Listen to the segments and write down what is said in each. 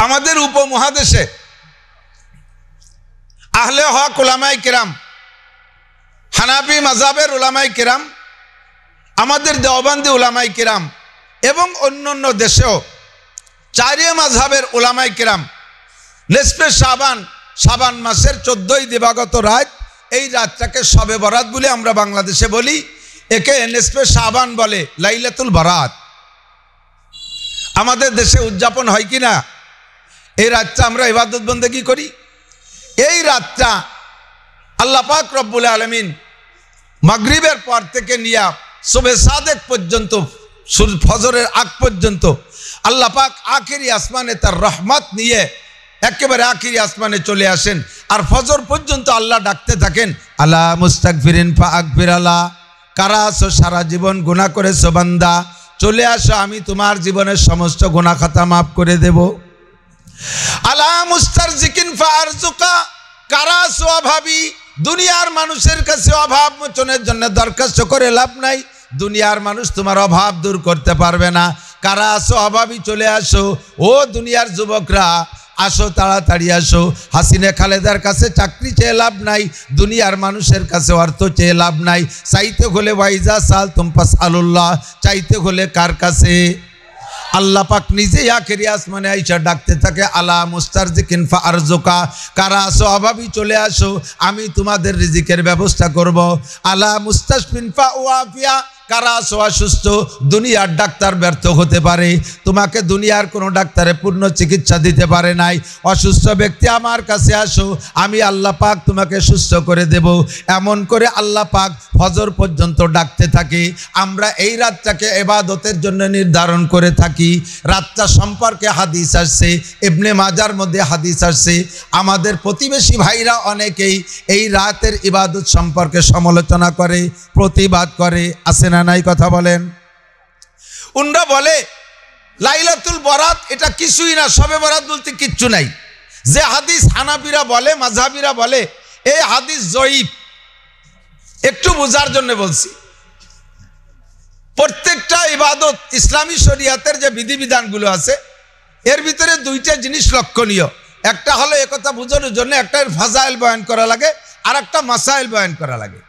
আমাদের উপমহাদেশে আহলে হক উলামায়ে কেরাম, হানাফি মাযহাবের উলামায়ে কেরাম, আমাদের দেওবন্দি উলামায়ে কেরাম এবং অন্যান্য দেশেও চারিয়ে মাযহাবের উলামায়ে কেরাম নিসফে শাবান মাসের 14ই দিবাগত রাত, এই রাতটাকে শবে বরাত বলে আমরা বাংলাদেশে বলি। একে নিসফে শাবান বলে, লাইলাতুল বরাত। আমাদের দেশে উদযাপন হয় কি না? এই রাতটা আমরা ইবাদত বন্দেগী করি। এই রাতটা আল্লাহ পাক রব্বুল আলামিন মাগরিবের পর থেকে নিয়ে সুবহে সাদেক পর্যন্ত, ফজরের আগ পর্যন্ত আল্লাহ পাক আখিরি আসমানে তার রহমত নিয়ে একেবারে আখিরি আসমানে চলে আসেন। আর ফজর পর্যন্ত আল্লাহ ডাকতে থাকেন, আলা মুস্তাগফিরিন ফাগফির আলা, কারা আছো সারা জীবন গুনাহ করেছো বান্দা, চলে আসো আমি তোমার জীবনের সমস্ত গুনাহ খাতা মাফ করে দেব। আলা মুস্তারজিকিন ফারজুকা, কারা আছো অভাবী, দুনিয়ার মানুষের কাছে অভাব মোচনের জন্য দরখাস্ত করে লাভ নাই, দুনিয়ার মানুষ তোমার অভাব দূর করতে পারবে না। কারা আছো অভাবী, চলে আসো। ও দুনিয়ার যুবকরা আসো, তাড়াতাড়ি আসো। হাসিনা খালেদার কাছে চাকরি চেয়ে লাভ নাই, দুনিয়ার মানুষের কাছে অর্থ চেয়ে লাভ নাই। চাইতে হলে ওয়াইজা সাল তুমপাস আল্লাহ, চাইতে হলে কার কাছে? আল্লাহ পাক নিজেই আখেরি আসমানে আইসা ডাকতে থাকে, আলা মুস্তারজিকিন ফারজুকা, কারা আসো অভাবী, চলে আসো আমি তোমাদের রিজিকের ব্যবস্থা করব। আলা মুস্তাশফিন ফাওয়াফিয়া, কারা আসো অসুস্থ, দুনিয়ার ডাক্তার ব্যর্থ হতে পারে, তোমাকে দুনিয়ার কোনো ডাক্তারে পূর্ণ চিকিৎসা দিতে পারে নাই। অসুস্থ ব্যক্তি আমার কাছে আসো, আমি আল্লাহ পাক তোমাকে সুস্থ করে দেব। এমন করে আল্লাহ পাক ফজর পর্যন্ত ডাকতে থাকি। আমরা এই রাতটাকে ইবাদতের জন্য নির্ধারণ করে থাকি। রাতটা সম্পর্কে হাদিস আসছে, ইবনে মাজার মধ্যে হাদিস আসছে। আমাদের প্রতিবেশী ভাইরা অনেকেই এই রাতের ইবাদত সম্পর্কে সমালোচনা করে, প্রতিবাদ করে, আছে না নাই? কথা বলেন। উনরা বলে লাইলাতুল বরাত এটা কিছুই না, শবে বরাত বলতে কিচ্ছু নাই। যে হাদিস হানাফিরা বলে, মাযহাবিরা বলে এই হাদিস জয়ীফ। একটু বোঝার জন্য বলছি, প্রত্যেকটা ইবাদত ইসলামী শরীয়তের যে বিধিবিধানগুলো আছে এর ভিতরে দুইটা জিনিস লক্ষণীয়। একটা হলো একথা বোঝানোর জন্য একটা ফাজাইল বয়ান করা লাগে, আর একটা মাসাইল বয়ান করা লাগে।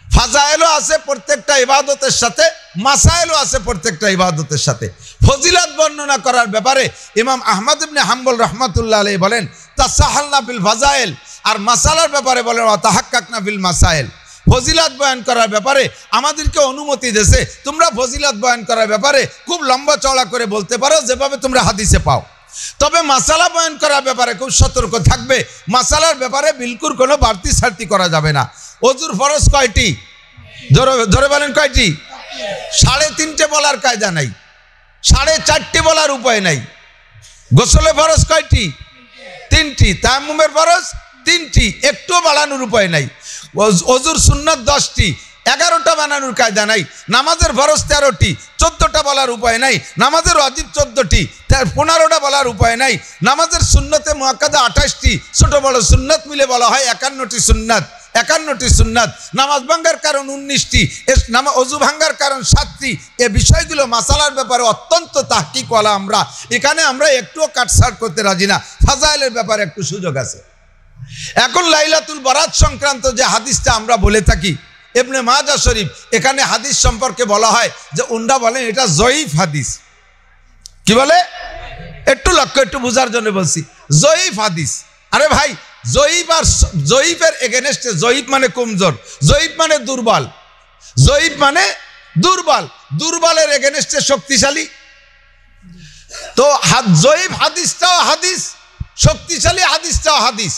ফাজাইলও আছে প্রত্যেকটা ইবাদতের সাথে, মাসাইলও আছে প্রত্যেকটা ইবাদতের সাথে। ফজিলত বর্ণনা করার ব্যাপারে ইমাম আহমদ ইবনে হাম্বল রাহমাতুল্লাহ আলাইহি বলেন তাসাহালনা বিল ফাজাইল, আর মাসালার ব্যাপারে বলেন তাহাক্কাকনা বিল মাসাইল। ফজিলত বয়ান করার ব্যাপারে আমাদেরকে অনুমতি দিয়েছে, তোমরা ফজিলত বয়ান করার ব্যাপারে খুব লম্বা চওড়া করে বলতে পারো যেভাবে তোমরা হাদিসে পাও। তবে মাসালা বয়ান করার ব্যাপারে খুব সতর্ক থাকবে। মাসালার ব্যাপারে বিলকুল কোনো বাড়তি ছাড়তি করা যাবে না। ওযুর ফরজ কয়টি? জোরে বলেন কয়টি? 3.5 বলার কায়দা নাই, 4.5 বলার উপায় নাই। গোসলে ফরজ কয়টি? 3টি। তায়াম্মুমের ফরজ 3টি, একটু বাড়ানোর উপায় নাই। ওযুর সুন্নাত 10টি, 11টা বানানোর কায়দা নাই। নামাজের ফরজ 13টি, 14টা বলার উপায় নাই। নামাজের ওয়াজিব 14টি, 15টা বলার উপায় নাই। নামাজের সুন্নতে মুআক্কাদা 28টি, ছোট বড় সুন্নাত মিলে বলা হয় 51টি সুন্নাত। 51টি সুন্নাত। নামাজ ভাঙ্গার কারণ 19টি, ওযু ভাঙ্গার কারণ 7টি। এই বিষয়গুলো মাসালার ব্যাপারে অত্যন্ত তাহকিকওয়ালা আমরা, এখানে আমরা একটুও কাটছাট করতে রাজি না। ফাজাইলের ব্যাপারে একটু সুযোগ আছে। এখন লাইলাতুল বরাত সংক্রান্ত যে হাদিসটা আমরা বলে থাকি ইবনে মাজাহ শরীফ, এখানে হাদিস সম্পর্কে বলা হয় যে উনরা বলেন এটা জয়ীফ হাদিস। কি বলে? একটু লক্ষ্য, একটু বোঝার জন্য বলছি, জয়ীফ হাদিস। আরে ভাই, জয়ীফ আর জয়ীফের এগেনস্টে, জয়ীফ মানে কমজোর, জয়ীফ মানে দুর্বল, জয়ীফ মানে দুর্বল, দুর্বলের এগেনস্টে শক্তিশালী। তো জয়ীফ হাদিসটাও হাদিস, শক্তিশালী হাদিসটাও হাদিস।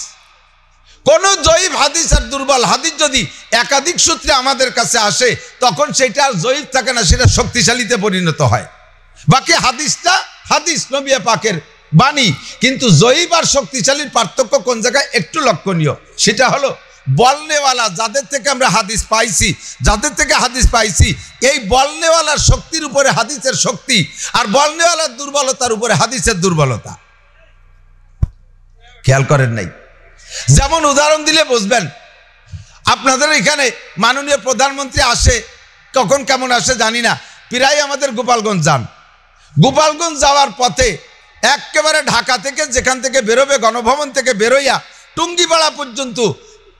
কোন জয়ীফ হাদিস আর দুর্বল হাদিস যদি একাধিক সূত্রে আমাদের কাছে আসে তখন সেটা আর জয়ীফ থাকে না, সেটা শক্তিশালীতে পরিণত হয়। বাকি হাদিসটা হাদিস, নবী পাকের বাণী। কিন্তু জয়ীফ আর শক্তিশালীর পার্থক্য কোন জায়গায় একটু লক্ষণীয়, সেটা হলো বলনেওয়ালা যাদের থেকে আমরা হাদিস পাইছি, যাদের থেকে হাদিস পাইছি, এই বলনেওয়ালার শক্তির উপরে হাদিসের শক্তি, আর বলনেওয়ালার দুর্বলতার উপরে হাদিসের দুর্বলতা। খেয়াল করেন নাই? যেমন উদাহরণ দিলে বুঝবেন, আপনাদের এখানে মাননীয় প্রধানমন্ত্রী আসে, কখন কেমন আসে জানি না, প্রায় আমাদের গোপালগঞ্জ যান। গোপালগঞ্জ যাওয়ার পথে একেবারে ঢাকা থেকে যেখান থেকে বেরোবে গণভবন থেকে বেরোইয়া টুঙ্গিপাড়া পর্যন্ত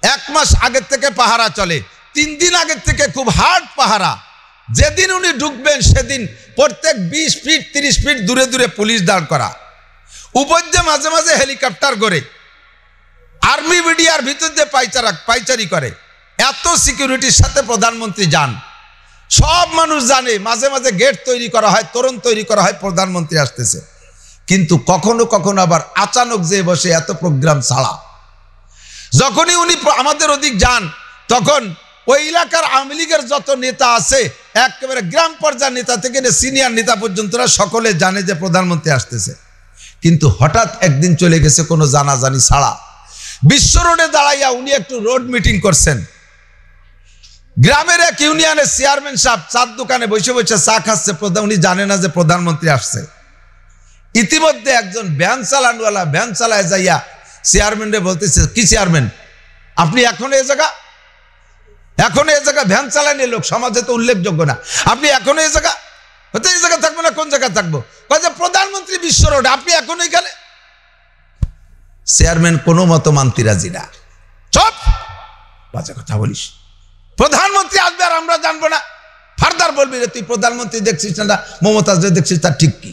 1 মাস আগের থেকে পাহারা চলে। 3 দিন আগের থেকে খুব হার্ড পাহারা। যেদিন উনি ঢুকবেন সেদিন প্রত্যেক 20 ফিট 30 ফিট দূরে দূরে পুলিশ দাঁড় করা, উপর দিয়ে মাঝে মাঝে হেলিকপ্টার করে আর্মি মিডিয়ার ভিতর দিয়ে পাইচারি করে। এত সিকিউরিটির সাথে প্রধানমন্ত্রী যান, সব মানুষ জানে। মাঝে মাঝে গেট তৈরি করা হয়, তোরণ তৈরি করা হয়, প্রধানমন্ত্রী আসতেছে। কিন্তু কখনো কখনো আবার আচানক যে বসে এত প্রোগ্রাম ছাড়া। যখনই উনি আমাদের ওদিক যান তখন ওই এলাকার আওয়ামী লীগের যত নেতা আছে একেবারে গ্রাম পর্যায়ের নেতা থেকে সিনিয়র নেতা পর্যন্তরা সকলে জানে যে প্রধানমন্ত্রী আসতেছে। কিন্তু হঠাৎ একদিন চলে গেছে কোনো জানাজানি ছাড়া। বিশ্ব রোডে দাঁড়াইয়া উনি একটু রোড মিটিং করছেন। গ্রামের এক ইউনিয়নের চেয়ারম্যান সাহেব চার দোকানে বসে বসে চা খাচ্ছে, উনি জানে না যে প্রধানমন্ত্রী আসছে। ইতিমধ্যে একজন ভ্যান চালানওয়ালা ভ্যান চালায় যাইয়া চেয়ারম্যানরে বলতেছে, কি চেয়ারম্যান আপনি এখন এই জায়গা ভ্যান চালানি লোক, সমাজে তো উল্লেখযোগ্য না, আপনি এখন এই জায়গা হয়তো এই জায়গা থাকবো না, কোন জায়গা থাকবো? যে প্রধানমন্ত্রী বিশ্ব রোডে, আপনি এখন এখানে? চেয়ারম্যান কোনো মতো মানতে রাজি না। চুপ, বাজে কথা বলিস, প্রধানমন্ত্রী আসবে আর আমরা জানবো না? ফার্দার বলবি রে তুই প্রধানমন্ত্রী দেখছিস না মমতাজ দেখছিস, তার ঠিক কি?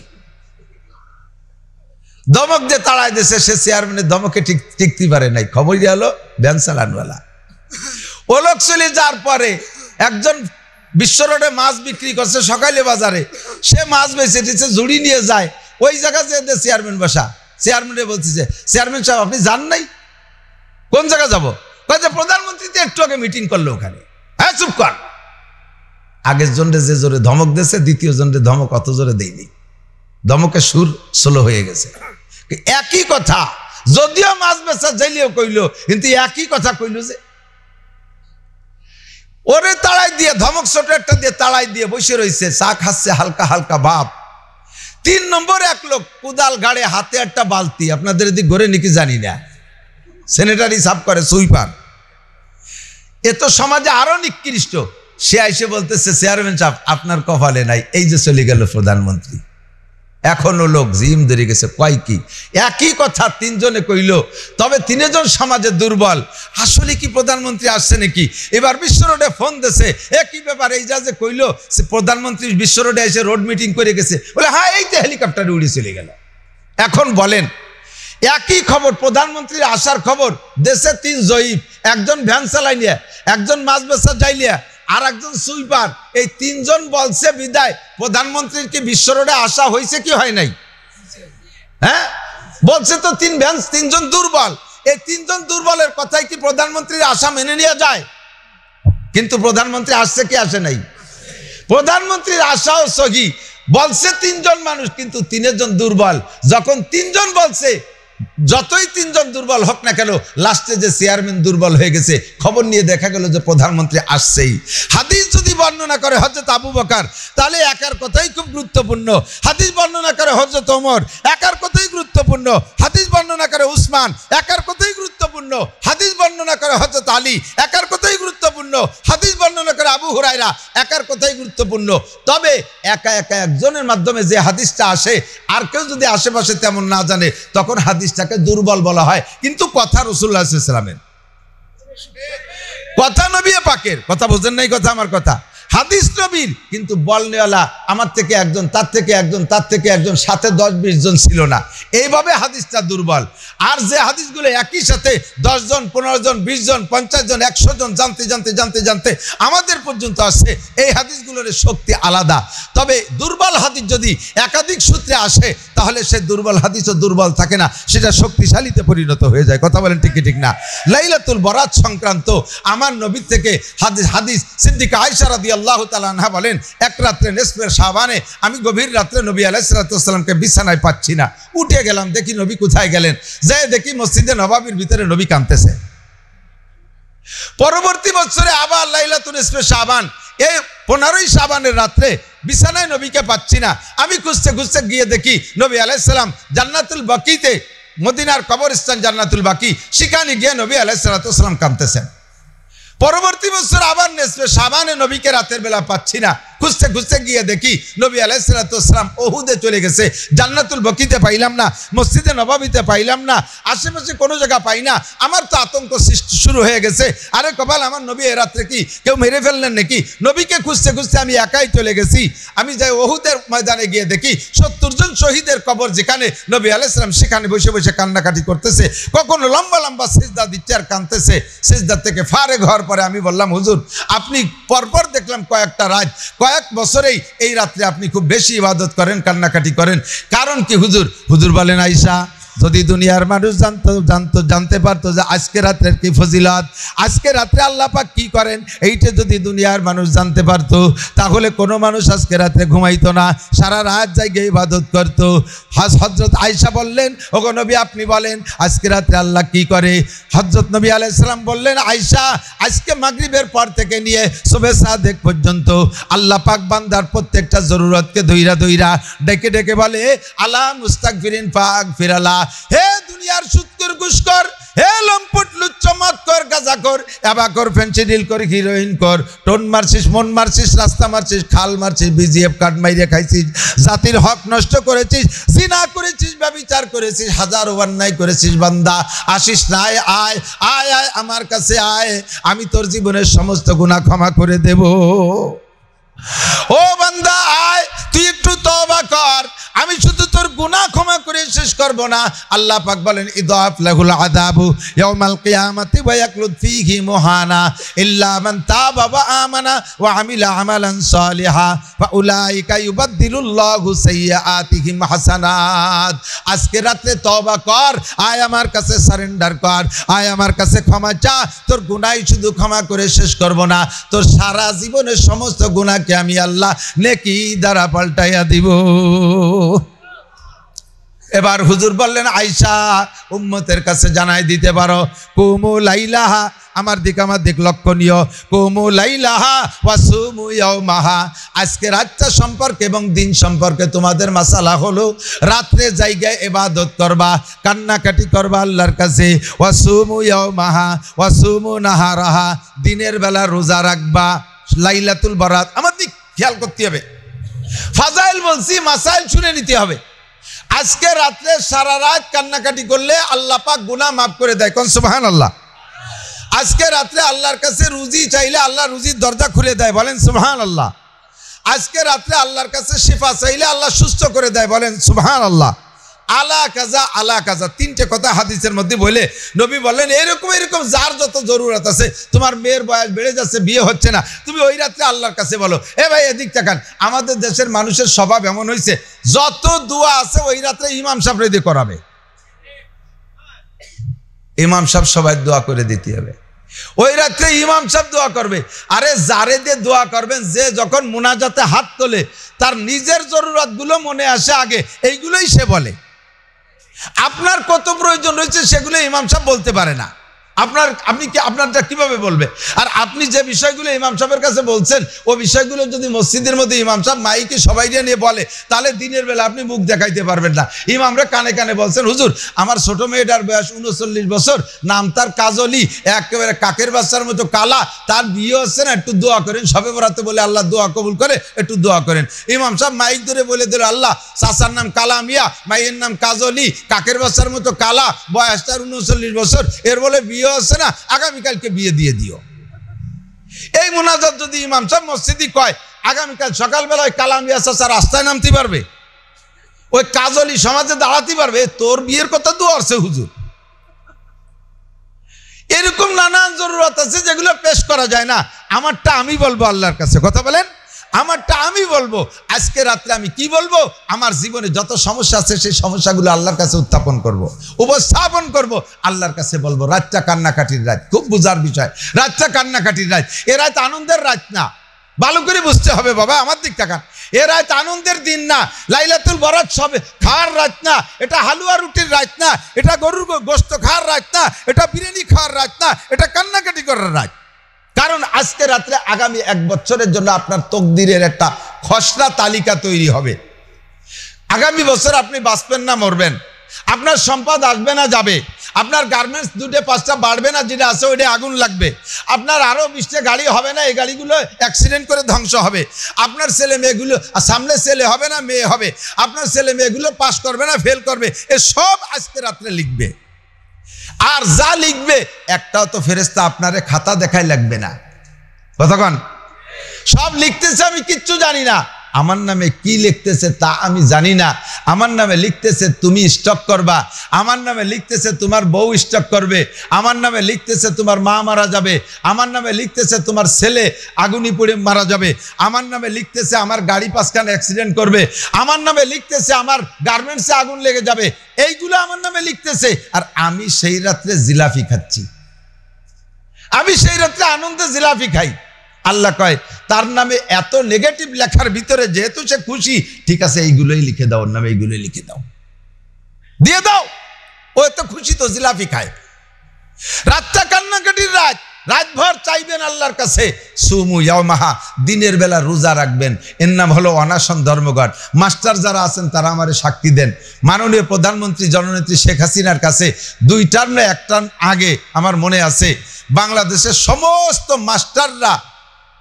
দমক যে তাড়ায় দিয়েছে সে চেয়ারম্যানের দমকে টিকতে পারে নাই। খবর হলো ভ্যান চালানওয়ালা। ও লোক চলে যাওয়ার পরে একজন বিশ্ব রোডে মাছ বিক্রি করছে সকালে বাজারে, সে মাছ বেচে দিচ্ছে, ঝুড়ি নিয়ে যায় ওই জায়গা যে চেয়ারম্যান বসা। চেয়ারম্যানে বলতেছে, চেয়ারম্যান সাহেব আপনি যান নাই? কোন জায়গা যাবো? প্রধানমন্ত্রী তো একটু আগে মিটিং করলো ওখানে। হ্যাঁ চুপ কর। আগের জনরে যে জোরে ধমক দিয়েছে, দ্বিতীয় জনরে ধমক অত জোরে দেয়নি, ধমকের সুর স্লো হয়ে গেছে। একই কথা, যদিও মাছ বেচা যাইলেও কইলো, কিন্তু একই কথা কইলো যে ওরে তাড়াই দিয়ে, ধমক ছোট একটা দিয়ে তাড়াই দিয়ে বসে রয়েছে, চা খাচ্ছে হালকা হালকা ভাব। 3 নম্বর এক লোক কুদাল গাড়ে, হাতে একটা বালতি, আপনাদের এদিক ঘরে নাকি জানি না, স্যানিটারি সাফ করে, সুইপার। এ তো সমাজে আরো নিকৃষ্ট। সে আইসে বলতেছে, চেয়ারম্যান সাহেব আপনার কপালে নাই, এই যে চলে গেল প্রধানমন্ত্রী। এখনো লোক জিম ধরে গেছে, কয় কি একই কথা 3 জনে কইল। তবে 3 জন সমাজে দুর্বল। আসলে কি প্রধানমন্ত্রী আসছে নাকি? এবার বিশ্ব রোডে ফোন দিয়েছে, কি ব্যাপার? এই যা যে কইল প্রধানমন্ত্রী বিশ্ব রোডে এসে রোড মিটিং করে গেছে, বলে হ্যাঁ এই যে হেলিকপ্টারে উড়ে চলে গেল। এখন বলেন, একই খবর, প্রধানমন্ত্রীর আসার খবর, দেশে 3 জয়ীফ, একজন ভ্যান চালাই নিয়ে, একজন মাছ বেচা যাইলিয়া, আর একজন সুইপার। এই 3 জন বলছে বিদায় প্রধানমন্ত্রীর কি বিশ্ব রোডে আসা হয়েছে কি হয় নাই? হ্যাঁ বলছে তো 3 জন দুর্বল। এই 3 জন দুর্বলের কথাই কি প্রধানমন্ত্রীর আশা মেনে নেওয়া যায়? কিন্তু প্রধানমন্ত্রী আসছে কি আসে নাই? প্রধানমন্ত্রীর আশাও সহি, বলছে 3 জন মানুষ, কিন্তু 3 জন দুর্বল। যখন 3 জন বলছে, যতই 3 জন দুর্বল হোক না কেন, লাস্টে যে চেয়ারম্যান দুর্বল হয়ে গেছে, খবর নিয়ে দেখা গেল যে প্রধানমন্ত্রী আসছেই। হাদিস যদি বর্ণনা করে হযরত আবু বকর, তাহলে একার কথাই খুব গুরুত্বপূর্ণ। হাদিস বর্ণনা করে হযরত ওমর, একার কথাই গুরুত্বপূর্ণ। হাদিস বর্ণনা করে উসমান, একার কথাই গুরুত্বপূর্ণ। হাদিস বর্ণনা করে হযরত আলী, একার কথাই গুরুত্বপূর্ণ। হাদিস বর্ণনা করে আবু হুরায়রা, একার কথাই গুরুত্বপূর্ণ। তবে একা একা একজনের মাধ্যমে যে হাদিসটা আসে, আর কেউ যদি আশেপাশে তেমন না জানে, তখন হাদিসটাকে দুর্বল বলা হয়। কিন্তু কথা রাসূলুল্লাহ সাল্লাল্লাহু আলাইহি ওয়াসাল্লামের কথা, নবী পাকের কথা, বুঝেন নাই কথা আমার কথা? হাদিস নবীর, কিন্তু বলনেওয়ালা আমার থেকে একজন, তার থেকে একজন, তার থেকে একজন, সাথে 10-20 জন ছিল না। এইভাবে হাদিসটা দুর্বল। আর যে হাদিসগুলো একই সাথে 10 জন, 15 জন, 20 জন, 50 জন, 100 জন জানতে জানতে জানতে জানতে আমাদের পর্যন্ত আসছে, এই হাদিসগুলোর শক্তি আলাদা। তবে দুর্বল হাদিস যদি একাধিক সূত্রে আসে, তাহলে সে দুর্বল হাদিসও দুর্বল থাকে না, সেটা শক্তিশালীতে পরিণত হয়ে যায়। কথা বলেন ঠিক কি ঠিক না? লাইলাতুল বরাত সংক্রান্ত আমার নবী থেকে হাদিস সিদ্দিকা আয়েশা রাদিয়াল্লাহু তাআলা আনহা বলেন, এক রাত্রে নিসফে শাবানে আমি গভীর রাত্রে নবী আলাইহিস সালাতু ওয়াস সালামকে বিছানায় পাচ্ছি না। উঠে গেলাম, দেখি নবী কোথায় গেলেন। যাই দেখি মসজিদে নববীর ভিতরে নবী কাঁদতেছে। পরবর্তী বছরে আবার লাইলাতুল নিসফে শাবান, এই 15ই শাবানের রাত্রে বিছানায় নবীকে পাচ্ছি না। আমি খুঁজতে খুঁজতে গিয়ে দেখি নবী আলাইহিস সালাম জান্নাতুল বাকিতে, মদিনার কবরস্থান জান্নাতুল বাকি, সেখানে গিয়ে নবী আলাইহিস সালাতু ওয়াস সালাম কাঁদতেছেন। পরবর্তী বছর আবার নিসফে শাবানে নবীকে রাতের বেলা পাচ্ছি না। খুঁজতে খুঁজতে গিয়ে দেখি নবী আলাইহিস সালাম ওহুদে চলে গেছে, জান্নাতুল বকিতে পাইলাম না, মসজিদে নববীতে পাইলাম না, আশেপাশে কোনো জায়গা পাই না। আমার তো আতঙ্ক সৃষ্টি শুরু হয়ে গেছে, আরে কপাল আমার নবী এ রাত্রে কি কেউ মেরে ফেললেন নাকি? নবীকে খুঁজতে খুঁজতে আমি একাই চলে গেছি। আমি যাই ওহুদের ময়দানে গিয়ে দেখি 70 জন শহীদের কবর যেখানে, নবী আলাইহিস সালাম সেখানে বসে বসে কান্নাকাটি করতেছে, কখনো লম্বা লম্বা সিজদা দিচ্ছে আর কাঁদতেছে। সিজদা থেকে ফারেগ হওয়ার পরে আমি বললাম, হুজুর আপনি পরপর দেখলাম কয়েকটা রাত, কয়েক বছরেই এই রাত্রে আপনি খুব বেশি ইবাদত করেন, কান্নাকাটি করেন, কারণ কি হুজুর? হুজুর বলেন, আয়েশা যদি দুনিয়ার মানুষ জানতে পারতো যে আজকে রাত্রের কি ফজিলত, আজকে রাত্রে আল্লাহ পাক কি করেন, এইটা যদি দুনিয়ার মানুষ জানতে পারতো তাহলে কোনো মানুষ আজকে রাত্রে ঘুমাইতো না, সারা রাত জায়গায় ইবাদত করতো। হযরত আয়েশা বললেন, ওগো নবী আপনি বলেন আজকে রাত্রে আল্লাহ কি করে? হযরত নবী আলাইহিস সালাম বললেন, আয়েশা আজকে মাগরিবের পর থেকে নিয়ে সুবহে সাদেক পর্যন্ত আল্লাহ পাক বান্দার প্রত্যেকটা জরুরতকে ধইরা ধইরা ডেকে ডেকে বলে, আলা মুস্তাগফিরিন ফাগফিরালা, হে দুনিয়ার সুদখোর ঘুষখোর, হে লম্পট লুচ্চমক্কর গাঁজাখোর এবাকর ফেন্সিডিল কর হিরোইন কর, টোন মারছিস, মন মারছিস, রাস্তা মারছিস, খাল মারছিস, বিজিএফ কার্ড মাইরে খাইছিস, জাতির হক নষ্ট করেছিস, জিনা করেছিস, ব্যভিচার করেছিস, হাজারো অন্যায় করেছিস, বান্দা আসিস না, আয় আয় আয় আয় আমার কাছে আয়, আমি তোর জীবনের সমস্ত গুনাহ ক্ষমা করে দেব। ও বান্দা আয়, তুই একটু তওবা কর, আমি শুধু তোর গুনাহ ক্ষমা করে শেষ করব না। আল্লাহ পাক বলেন, ইদাফ লাহুল আযাবু ইয়াউমাল কিয়ামাতি ওয়া ইয়াকলুদ ফীহি মুহানা ইল্লা মান তাবা ওয়া আমানা ওয়া আমিলা আমালান সালিহা ফাউলাইকা ইউবাদদিলুল্লাহু সাইয়্যাতিহিম হাসানাত। আজকে রাতে তওবা কর, আয় আমার কাছে সারেন্ডার কর, আয় আমার কাছে ক্ষমা চা, তোর গুনাহ শুধু ক্ষমা করে শেষ করব না, তোর সারা জীবনের সমস্ত গুনাহকে আমি আল্লাহ নেকি দ্বারা পাল্টাইয়া দিব। এবার হুজুর বললেন, আয়েশা উম্মতের কাছে জানাই দিতে পারো, কুমু লাইলাহা, আমার দিক লক্ষণীয়, কুমু লাইলাহা ওয়াসুমু ইয়াওমাহা, আজকে রাতটা সম্পর্কে এবং দিন সম্পর্কে তোমাদের মাসালা হলো রাত্রে জায়গায় ইবাদত করবা, কান্নাকাটি করবা আল্লাহর কাছে, ওয়াসুমু ইয়াওমাহা ওয়াসুমু নাহারাহা, দিনের বেলা রোজা রাখবা, লাইলাতুল বারাত আমার দিক খেয়াল করতে হবে, ফাজাইল বলছি, মাসাইল শুনে নিতে হবে। আজকে রাত্রে সারা রাত কান্নাকাটি করলে আল্লাহ পাক গুনাহ মাফ করে দেয়, কোন সুবহানাল্লাহ। আজকে রাত্রে আল্লাহর কাছে রুজি চাইলে আল্লাহ রুজির দরজা খুলে দেয়, বলেন সুবহানাল্লাহ। আজকে রাত্রে আল্লাহর কাছে শিফা চাইলে আল্লাহ সুস্থ করে দেয়, বলেন সুবহানাল্লাহ। আলা কাজা আলা কাজা, তিনটে কথা হাদিসের মধ্যে বলে নবী বললেন, এরকম এরকম যার যত জরুরত আছে, তোমার মেয়ের বয়স বেড়ে যাচ্ছে, বিয়ে হচ্ছে না, তুমি ওই রাত্রে আল্লাহর কাছে বলো। এ ভাই এদিক তাকান, আমাদের দেশের মানুষের স্বভাব এমন হয়েছে, যত দোয়া আছে ওই রাত্রে ইমাম সাহেব রেডি করাবে, ইমাম সাহেব সবাই দোয়া করে দিতে হবে, ওই রাত্রে ইমাম সাহেব দোয়া করবে। আরে যারে দিয়ে দোয়া করবেন, যে যখন মুনাজাতে হাত তোলে তার নিজের জরুরতগুলো মনে আসে আগে, এইগুলোই সে বলে। আপনার কত প্রয়োজন রয়েছে সেগুলো ইমাম সাহেব বলতে পারে না, আপনারটা কিভাবে বলবে? আর আপনি যে বিষয়গুলো ইমাম সাহেবের কাছে বলছেন, ও বিষয়গুলো যদি মসজিদের মধ্যে ইমাম সাহেব মাইকে সবাই নিয়ে বলে, তাহলে দিনের বেলা আপনি মুখ দেখাইতে পারবেন না। ইমামরা কানে কানে বলছেন, হুজুর আমার ছোট মেয়েটার বয়স 39 বছর, নাম তার কাজলি, একেবারে কাকের বাচ্চার মতো কালা, তার বিয়ে হচ্ছে না, একটু দোয়া করেন, সবে বরাতে বলে আল্লাহ দোয়া কবুল করে, একটু দোয়া করেন। ইমাম সাহেব মাইক ধরে বলে দিল, আল্লাহ চাচার নাম কালা মিয়া, মাইয়ের নাম কাজলি, কাকের বাচ্চার মতো কালা, বয়স তার 39 বছর, এর বলে বিয়ে হচ্ছে না, আগামীকালকে বিয়ে দিয়ে দিও। এই মুনাজাত যদি ইমাম সাহেব মসজিদে কয়, আগামীকাল সকালবেলায় কালামিয়া চাচা রাস্তায় নামতে পারবে, ওই কাজলি সমাজে দাঁড়াতে পারবে, তোর বিয়ের কথা দোয়া আছে হুজুর। এরকম নানান জরুরত আছে যেগুলো পেশ করা যায় না। আমারটা আমি বলবো আল্লাহর কাছে, কথা বলেন, আমারটা আমি বলবো। আজকে রাত্রে আমি কি বলবো? আমার জীবনে যত সমস্যা আছে সেই সমস্যাগুলো আল্লাহর কাছে উত্থাপন করব, উপস্থাপন করব, আল্লাহর কাছে বলবো। রাতটা কান্নাকাটির রাত, খুব বুঝার বিষয়, রাতটা কান্নাকাটির রাত। এ রাত আনন্দের রাত না, ভালো করে বুঝতে হবে বাবা, আমার দিক তাকান। এ রাত আনন্দের দিন না, লাইলাতুল বারাত সবে খাওয়ার রাত না, এটা হালুয়া রুটির রাত না, এটা গরুর গোশত খাওয়ার রাত না, এটা বিরিয়ানি খাওয়ার রাত না, এটা কান্নাকাটি করার রাত। কারণ আজকে রাত্রে আগামী 1 বছরের জন্য আপনার তকদিরের একটা খসড়া তালিকা তৈরি হবে। আগামী বছর আপনি বাঁচবেন না মরবেন, আপনার সম্পদ আসবে না যাবে, আপনার গার্মেন্টস 2টে 5টা বাড়বে না, যেটা আছে ওইটা আগুন লাগবে। আপনার আরো 20টা গাড়ি হবে না, এই গাড়িগুলো অ্যাক্সিডেন্ট করে ধ্বংস হবে। আপনার ছেলে মেয়েগুলো সামনে ছেলে হবে না মেয়ে হবে, আপনার ছেলে মেয়েগুলো পাস করবে না ফেল করবে, এ সব আজকে রাত্রে লিখবে। আর যা লিখবে একটাও তো ফেরেশতা আপনারে খাতা দেখাই লাগবে না। কতক্ষণ সব লিখতেছে, আমি কিচ্ছু জানি না। আমার নামে কি লিখতেছে তা আমি জানি না। আমার নামে লিখতেছে তুমি স্টক করবা, আমার নামে লিখতেছে তোমার বউ স্টক করবে, আমার নামে লিখতেছে তোমার মা মারা যাবে, আমার নামে লিখতেছে তোমার ছেলে আগুনি পড়ে মারা যাবে, আমার নামে লিখতেছে আমার গাড়ি 5খানা অ্যাক্সিডেন্ট করবে, আমার নামে লিখতেছে আমার গার্মেন্টসে আগুন লেগে যাবে। এইগুলো আমার নামে লিখতেছে। আর আমি সেই রাত্রে জিলাপি খাচ্ছি, আমি সেই রাত্রে আনন্দে জিলাপি খাই। আল্লাহ কয় তার নামে এত নেগেটিভ লেখার ভিতরে যেহেতু সে খুশি, ঠিক আছে এইগুলোই লিখে দাও, ওর নামে এইগুলোই লিখে দাও, দিয়ে দাও। ও এত খুশি তো জিলাপি খায়। রাতটা কান্নাকাটির রাত, রাতভর চাইবেন আল্লাহর কাছে। সুমু ইয়াওমাহা, দিনের বেলা রোজা রাখবেন। এর নাম হলো অনাশন ধর্মঘট। মাস্টার যারা আছেন তারা আমারে সাক্ষী দেন। মাননীয় প্রধানমন্ত্রী জননেত্রী শেখ হাসিনার কাছে 2 টার্ম না 1 টার্ম আগে আমার মনে আছে, বাংলাদেশের সমস্ত মাস্টাররা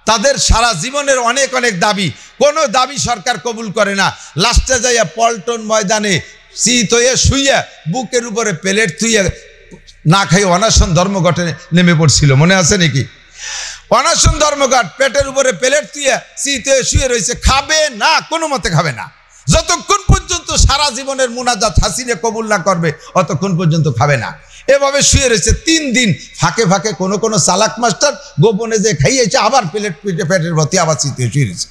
তাদের সারা জীবনের অনেক অনেক দাবি, কোনো দাবি সরকার কবুল করে না। লাস্টে যাইয়া পল্টন ময়দানে শীত হয়ে শুইয়া বুকের উপরে প্লেট থুইয়া না খাই অনাশন ধর্মঘটে নেমে পড়ছিল, মনে আছে নাকি? অনাশন ধর্মঘট, পেটের উপরে প্লেট থুইয়া শীত হয়ে শুয়ে রয়েছে, খাবে না, কোনো মতে খাবে না। যতক্ষণ পর্যন্ত সারা জীবনের মুনাজাত হাসিনে কবুল না করবে অতক্ষণ পর্যন্ত খাবে না। এভাবে শুয়ে রয়েছে 3 দিন। ফাঁকে ফাঁকে কোনো কোনো চালাক মাস্টার গোপনে যে খাইয়েছে, আবার প্লেট পিঠে পেটের ভর্তি আবার শীতে শুয়ে রয়েছে।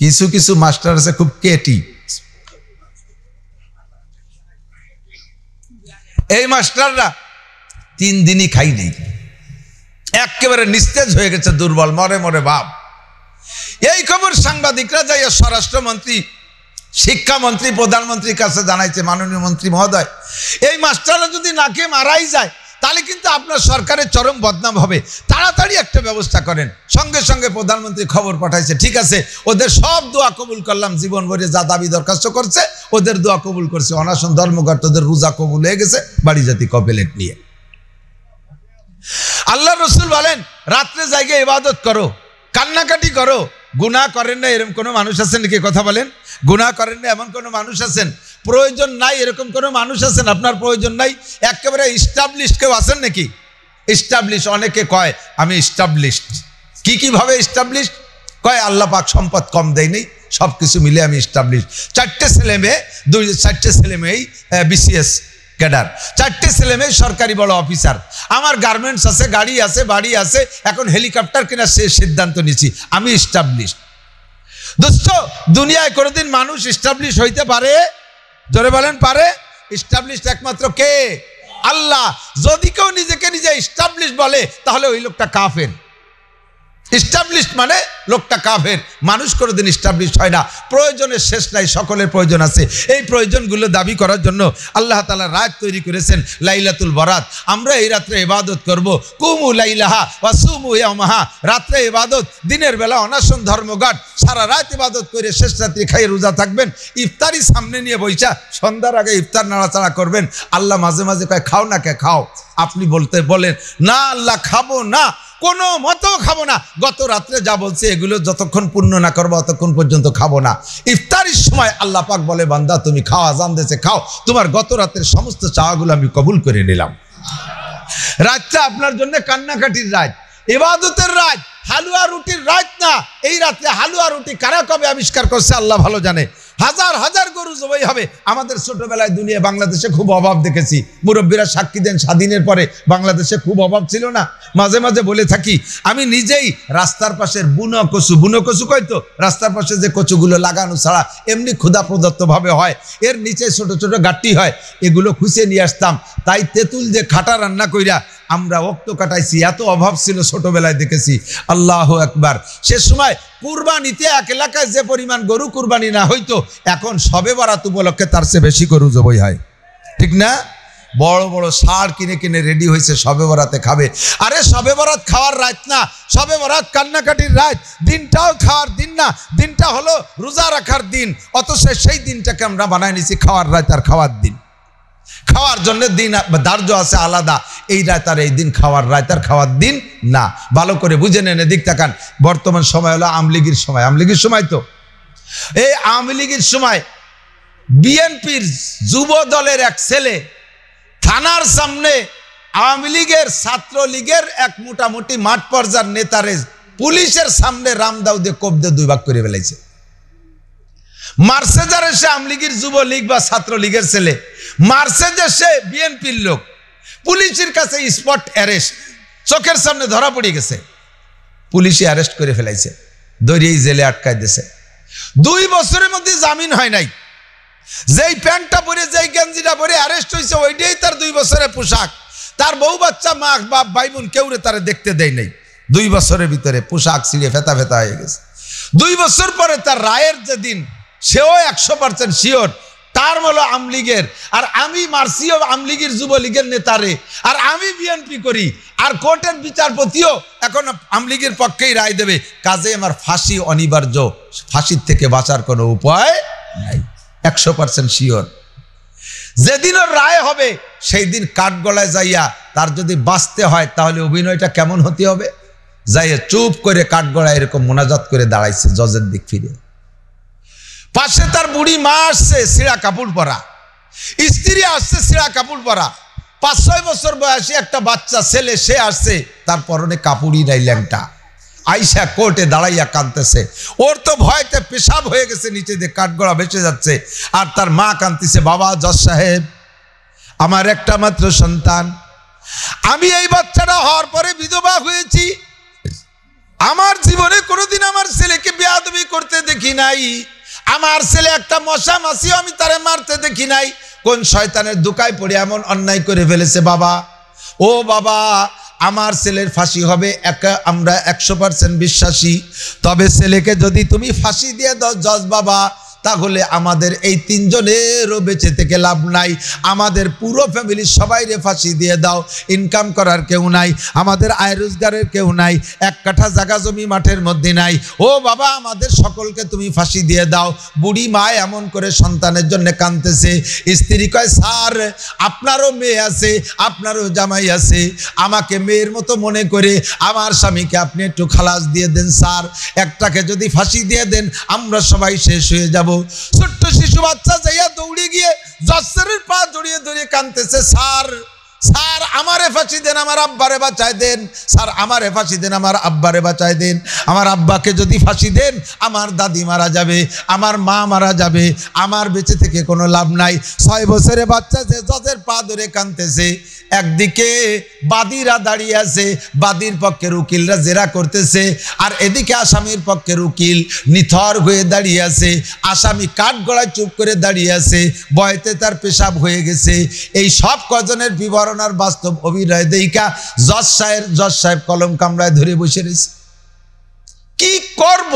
কিছু কিছু মাস্টার আছে খুব কেটি, এই মাস্টাররা 3 দিনই খাই নেই, একেবারে নিস্তেজ হয়ে গেছে, দুর্বল, মরে মরে ভাব। এই খবর সাংবাদিকরা যাইয়া স্বরাষ্ট্রমন্ত্রী, শিক্ষামন্ত্রী, প্রধানমন্ত্রীর কাছে জানাইছে, মাননীয় মন্ত্রী মহোদয়, এই মাস্টাররা যদি না খেয়ে মারাই যায় তাহলে কিন্তু আপনার সরকারের চরম বদনাম হবে, তাড়াতাড়ি একটা ব্যবস্থা করেন। সঙ্গে সঙ্গে প্রধানমন্ত্রী খবর পাঠাইছে, ঠিক আছে, ওদের সব দোয়া কবুল করলাম, জীবন ভরে যা দাবি দরখাস্ত করছে ওদের দোয়া কবুল করছে, অনাশন ধর্মঘট ওদের রোজা কবুল হয়ে গেছে, বাড়ি জাতি কপেলেট নিয়ে। আল্লাহ রসুল বলেন রাত্রে জায়গায় ইবাদত করো, কান্নাকাটি করো। গুনাহ করেন না এরকম কোনো মানুষ আছেন নাকি? কথা বলেন। গুনাহ করেন না এমন কোনো মানুষ আছেন? প্রয়োজন নাই এরকম কোনো মানুষ আছেন? আপনার প্রয়োজন নাই, একেবারে ইস্টাবলিশড কেউ আছেন নাকি? ইস্টাবলিশ, অনেকে কয় আমি ইস্টাবলিশড। কিভাবে ইস্টাবলিশড? কয় আল্লাহ পাক সম্পদ কম দেয় নেই, সব কিছু মিলে আমি ইস্টাবলিশ। 4টে ছেলে মেয়ে, 4টে ছেলে মেয়েই বিসিএস ক্যাডার, 4টে ছেলে মেয়ে সরকারি বড় অফিসার, আমার গার্মেন্টস আছে, গাড়ি আছে, বাড়ি আছে, এখন হেলিকপ্টার কেনার সে সিদ্ধান্ত নিচ্ছি, আমি ইস্টাবলিশ। দোস্ত, দুনিয়ায় কোনোদিন মানুষ ইস্টাবলিশ হইতে পারে? জোরে বলেন, পারে? ইস্টাবলিশ একমাত্র কে? আল্লাহ। যদি কেউ নিজেকে নিজে ইস্টাবলিশ বলে তাহলে ওই লোকটা কাফের। ইস্টাবলিশ মানে লোকটা কাফের। মানুষ কোনোদিন ইস্টাবলিশ হয় না। প্রয়োজনের শেষ নাই, সকলের প্রয়োজন আছে। এই প্রয়োজনগুলো দাবি করার জন্য আল্লাহ তাআলা রাত তৈরি করেছেন লাইলাতুল বরাত। আমরা এই রাত্রে ইবাদত করব। কুমু লাইলাহা ওয়া সুমু ইয়াওমাহা, রাত্রে ইবাদত, দিনের বেলা অনাশন ধর্মঘট, সারা রাত ইবাদত করে শেষ রাত্রি খাইয়ে রোজা থাকবেন। ইফতারি সামনে নিয়ে বইসা সন্ধ্যার আগে ইফতার নাড়াচাড়া করবেন। আল্লাহ মাঝে মাঝে কয় খাও না, কে খাও? আপনি বলেন না আল্লাহ খাবো না, কোনো মতো খাবো না। গত রাত্রে যা বলছে এগুলো যতক্ষণ পূর্ণ না করবো ততক্ষণ পর্যন্ত খাবো না। ইফতারির সময় আল্লাহ পাক বলে বান্দা তুমি খাও, আজান দিয়েছে খাও, তোমার গত রাতের সমস্ত চাওয়াগুলো আমি কবুল করে নিলাম। রাতটা আপনার জন্য কান্নাকাটির রাত, ইবাদতের রাত, হালুয়া রুটির রাত না। এই রাত্রে হালুয়া রুটি কারা কবে আবিষ্কার করছে আল্লাহ ভালো জানে। হাজার হাজার গরু জবাই হবে। আমাদের ছোটবেলায় দুনিয়া বাংলাদেশে খুব অভাব দেখেছি, মুরব্বীরা সাক্ষী দেন, স্বাধীনের পরে বাংলাদেশে খুব অভাব ছিল না। মাঝে মাঝে বলে থাকি, আমি নিজেই রাস্তার পাশের বুনো কচু কয়তো রাস্তার পাশে যে কচুগুলো লাগানো ছাড়া এমনি ক্ষুধা প্রদত্ত ভাবে হয়, এর নিচে ছোট ছোট গাঁট্টি হয়, এগুলো খুঁজে নিয়ে আসতাম। তাই তেঁতুল যে খাটা রান্না কইরা আমরা ওক্ত কাটাইছি, এত অভাব ছিল ছোটবেলায় দেখেছি। আল্লাহু আকবার। সে সময় কুরবানিতে এক এলাকায় যে পরিমাণ গরু কুরবানি না হইতো, এখন শবে বরাত উপলক্ষে তার চেয়ে বেশি গরু জবাই হয়, ঠিক না? বড় বড় ষাঁড় কিনে কিনে রেডি হয়েছে শবে বরাতে খাবে। আরে শবে বরাত খাওয়ার রাত না, শবে বরাত কান্নাকাটির রাত। দিনটাও খাওয়ার দিন না, দিনটা হলো রোজা রাখার দিন। অথচ সেই দিনটাকে আমরা বানায় নিছি খাওয়ার রাত আর খাওয়ার দিন। খাওয়ার জন্য দিন ধার্য আছে আলাদা, এই রায় তার এই দিন খাওয়ার, রায় তার খাওয়ার দিন না। ভালো করে বুঝে নেন, এদিক তাকান। বর্তমান সময় হলো আওয়ামী লীগের সময়। আওয়ামী লীগের সময় তো এই আওয়ামী লীগের সময় বিএনপির যুব দলের এক ছেলে থানার সামনে আওয়ামী লীগের ছাত্রলীগের এক মোটামুটি মাঠ পর্যায়ের নেতারে পুলিশের সামনে রামদাও দিয়ে কোপ দিয়ে 2 ভাগ করে ফেলেছে। মারছে যারে সে আওয়ামী লীগের যুবলীগ বা ছাত্রলীগের ছেলে, মারছে যে সে বিএনপির লোক। পুলিশের কাছে স্পট অ্যারেস্ট, চোখের সামনে ধরা পড়ে গেছে। পুলিশে অ্যারেস্ট করে ফেলাইছে, দৌড়িয়ে জেলে আটকায় দিয়েছে। 2 বছরের মধ্যে জামিন হয় নাই। যেই প্যান্টটা পরে, যেই গেঞ্জিটা পরে অ্যারেস্ট হয়েছে, ওইটাই তার 2 বছরের পোশাক। তার বউ বাচ্চা, মা বাপ, ভাই বোন কেউরে তারা দেখতে দেয় নাই। 2 বছরের ভিতরে পোশাক ছিঁড়ে ফেতা ফেতা হয়ে গেছে। 2 বছর পরে তার রায়ের যে দিন, সেও 100% শিওর তার হলো আওয়ামী লীগের, আর আমি মার্সিও আওয়ামী লীগের যুবলীগের নেতারে, আর আমি বিএনপি করি, আর কোর্টের বিচারপতিও এখন আওয়ামী লীগের পক্ষেই রায় দেবে। কাজে আমার ফাঁসি অনিবার্য, ফাঁসির থেকে বাঁচার কোনো উপায় নাই। 100% শিওর। যেদিন ওর রায় হবে সেই দিন কাঠগড়ায় যাইয়া তার যদি বাঁচতে হয়, তাহলে অভিনয়টা কেমন হতে হবে? যাইয়া চুপ করে কাঠগড়ায় এরকম মোনাজাত করে দাঁড়াইছে জজের দিক ফিরে। পাশে তার বুড়ি মা আসছে ছিঁড়া কাপড় পরা, স্ত্রী আসছে ছিঁড়া কাপড় পরা, 5-6 বছর বয়সী একটা বাচ্চা ছেলে সে আসছে, তার পরনে কাপড়ই নাই, ল্যাংটা। আইসা কোর্টে দাঁড়াইয়া কাঁদতেছে। ওর তো ভয়তে পেশাব হয়ে গেছে, নিচে দিয়ে কাঠগড়া ভেসে যাচ্ছে। আর তার মা কাঁদতেছে, বাবা জজ সাহেব, আমার একটা মাত্র সন্তান, আমি এই বাচ্চাটা হওয়ার পরে বিধবা হয়েছি। আমার জীবনে কোনোদিন আমার ছেলেকে বেয়াদবি করতে দেখি নাই। আমার ছেলে একটা মশা মাছিও আমি তারে মারতে দেখি নাই। কোন শয়তানের ধোঁকায় পড়ে এমন অন্যায় করে ফেলেছে বাবা? ও বাবা, আমার ছেলের ফাঁসি হবে, আমরা 100% বিশ্বাসী। তবে ছেলেকে যদি তুমি ফাঁসি দিয়ে দাও জজ বাবা, তাহলে আমাদের এই 3 জনেরও বেঁচে থেকে লাভ নাই। আমাদের পুরো ফ্যামিলির সবাইরে ফাঁসি দিয়ে দাও। ইনকাম করার কেউ নাই, আমাদের আয় রোজগারের কেউ নাই, 1 কাঠা জায়গা জমি মাঠের মধ্যে নাই। ও বাবা, আমাদের সকলকে তুমি ফাঁসি দিয়ে দাও। বুড়ি মা এমন করে সন্তানের জন্য কাঁদতেছে। স্ত্রী কয়, স্যার আপনারও মেয়ে আছে, আপনারও জামাই আছে, আমাকে মেয়ের মতো মনে করে আমার স্বামীকে আপনি একটু খালাস দিয়ে দেন স্যার। একটাকে যদি ফাঁসি দিয়ে দেন আমরা সবাই শেষ হয়ে যাব। ছোট্ট শিশু বাচ্চা যাইয়া দৌড়ে গিয়ে জজের পা জড়িয়ে ধরিয়ে কাঁদতেছে, স্যার স্যার আমারে ফাঁসি দেন, আমার আব্বারে বাঁচায় দেন, স্যার আমারে ফাঁসি দেন, আমার আব্বারে বাঁচায় দেন। আমার আব্বাকে যদি ফাঁসি দেন আমার দাদি মারা যাবে, আমার মা মারা যাবে, আমার বেঁচে থেকে কোনো লাভ নাই। 6 বছরের বাচ্চা যে জজের পা ধরে কাঁদতেছে। একদিকে বাদীরা দাঁড়িয়ে আছে, বাদীর পক্ষের উকিলরা জেরা করতেছে, আর এদিকে আসামির পক্ষের উকিল নিথর হয়ে দাঁড়িয়ে আছে। আসামি কাঠগড়ায় চুপ করে দাঁড়িয়ে আছে, ভয়তে তার পেশাব হয়ে গেছে। এই সব কজনের বিবরণ আর বাস্তব অভিনয় দেইকা জজ সাহেব কলম কামড়ায় ধরে বসে রয়েছে। কি করব?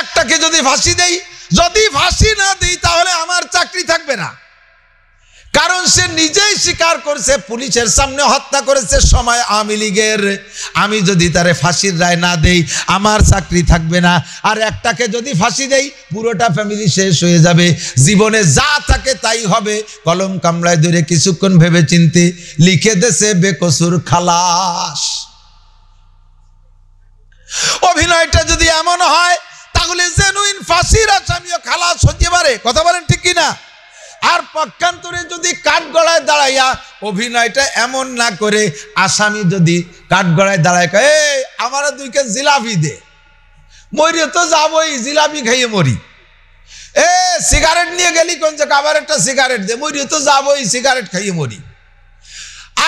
একটাকে যদি ফাঁসি দেই, যদি ফাঁসি না দিই তাহলে আমার চাকরি থাকবে না। কারণ সে নিজেই স্বীকার করছে পুলিশের সামনে হত্যা করেছে সময় আওয়ামী লীগের। আমি যদি তারে ফাঁসির রায় না দেই আমার চাকরি থাকবে না। আর একটাকে যদি ফাঁসি দেই পুরোটা ফ্যামিলি শেষ হয়ে যাবে, জীবনে যা থাকে তাই হবে। কলম কামড়ায় ধরে কিছুক্ষণ ভেবে চিন্তে লিখে দেছে বেকসুর খালাস। অভিনয়টা যদি এমন হয় তাহলে জেনুইন ফাঁসির আসামিও খালাস হতে পারে। কথা বলেন ঠিক কিনা? আর পক্ষান্তরে যদি কাঠগড়ায় দাঁড়াইয়া অভিনয়টা এমন না করে আসামি যদি কাঠগড়ায় দাঁড়ায়, এই আমার 2 কেজি জিলাপি দে, মরিও তো যাবোই, জিলাপি খাইয়ে মরি। সিগারেট নিয়ে গেলি কোন যে আবার একটা সিগারেট দে, মরিও তো যাবোই, সিগারেট খাইয়ে মরি।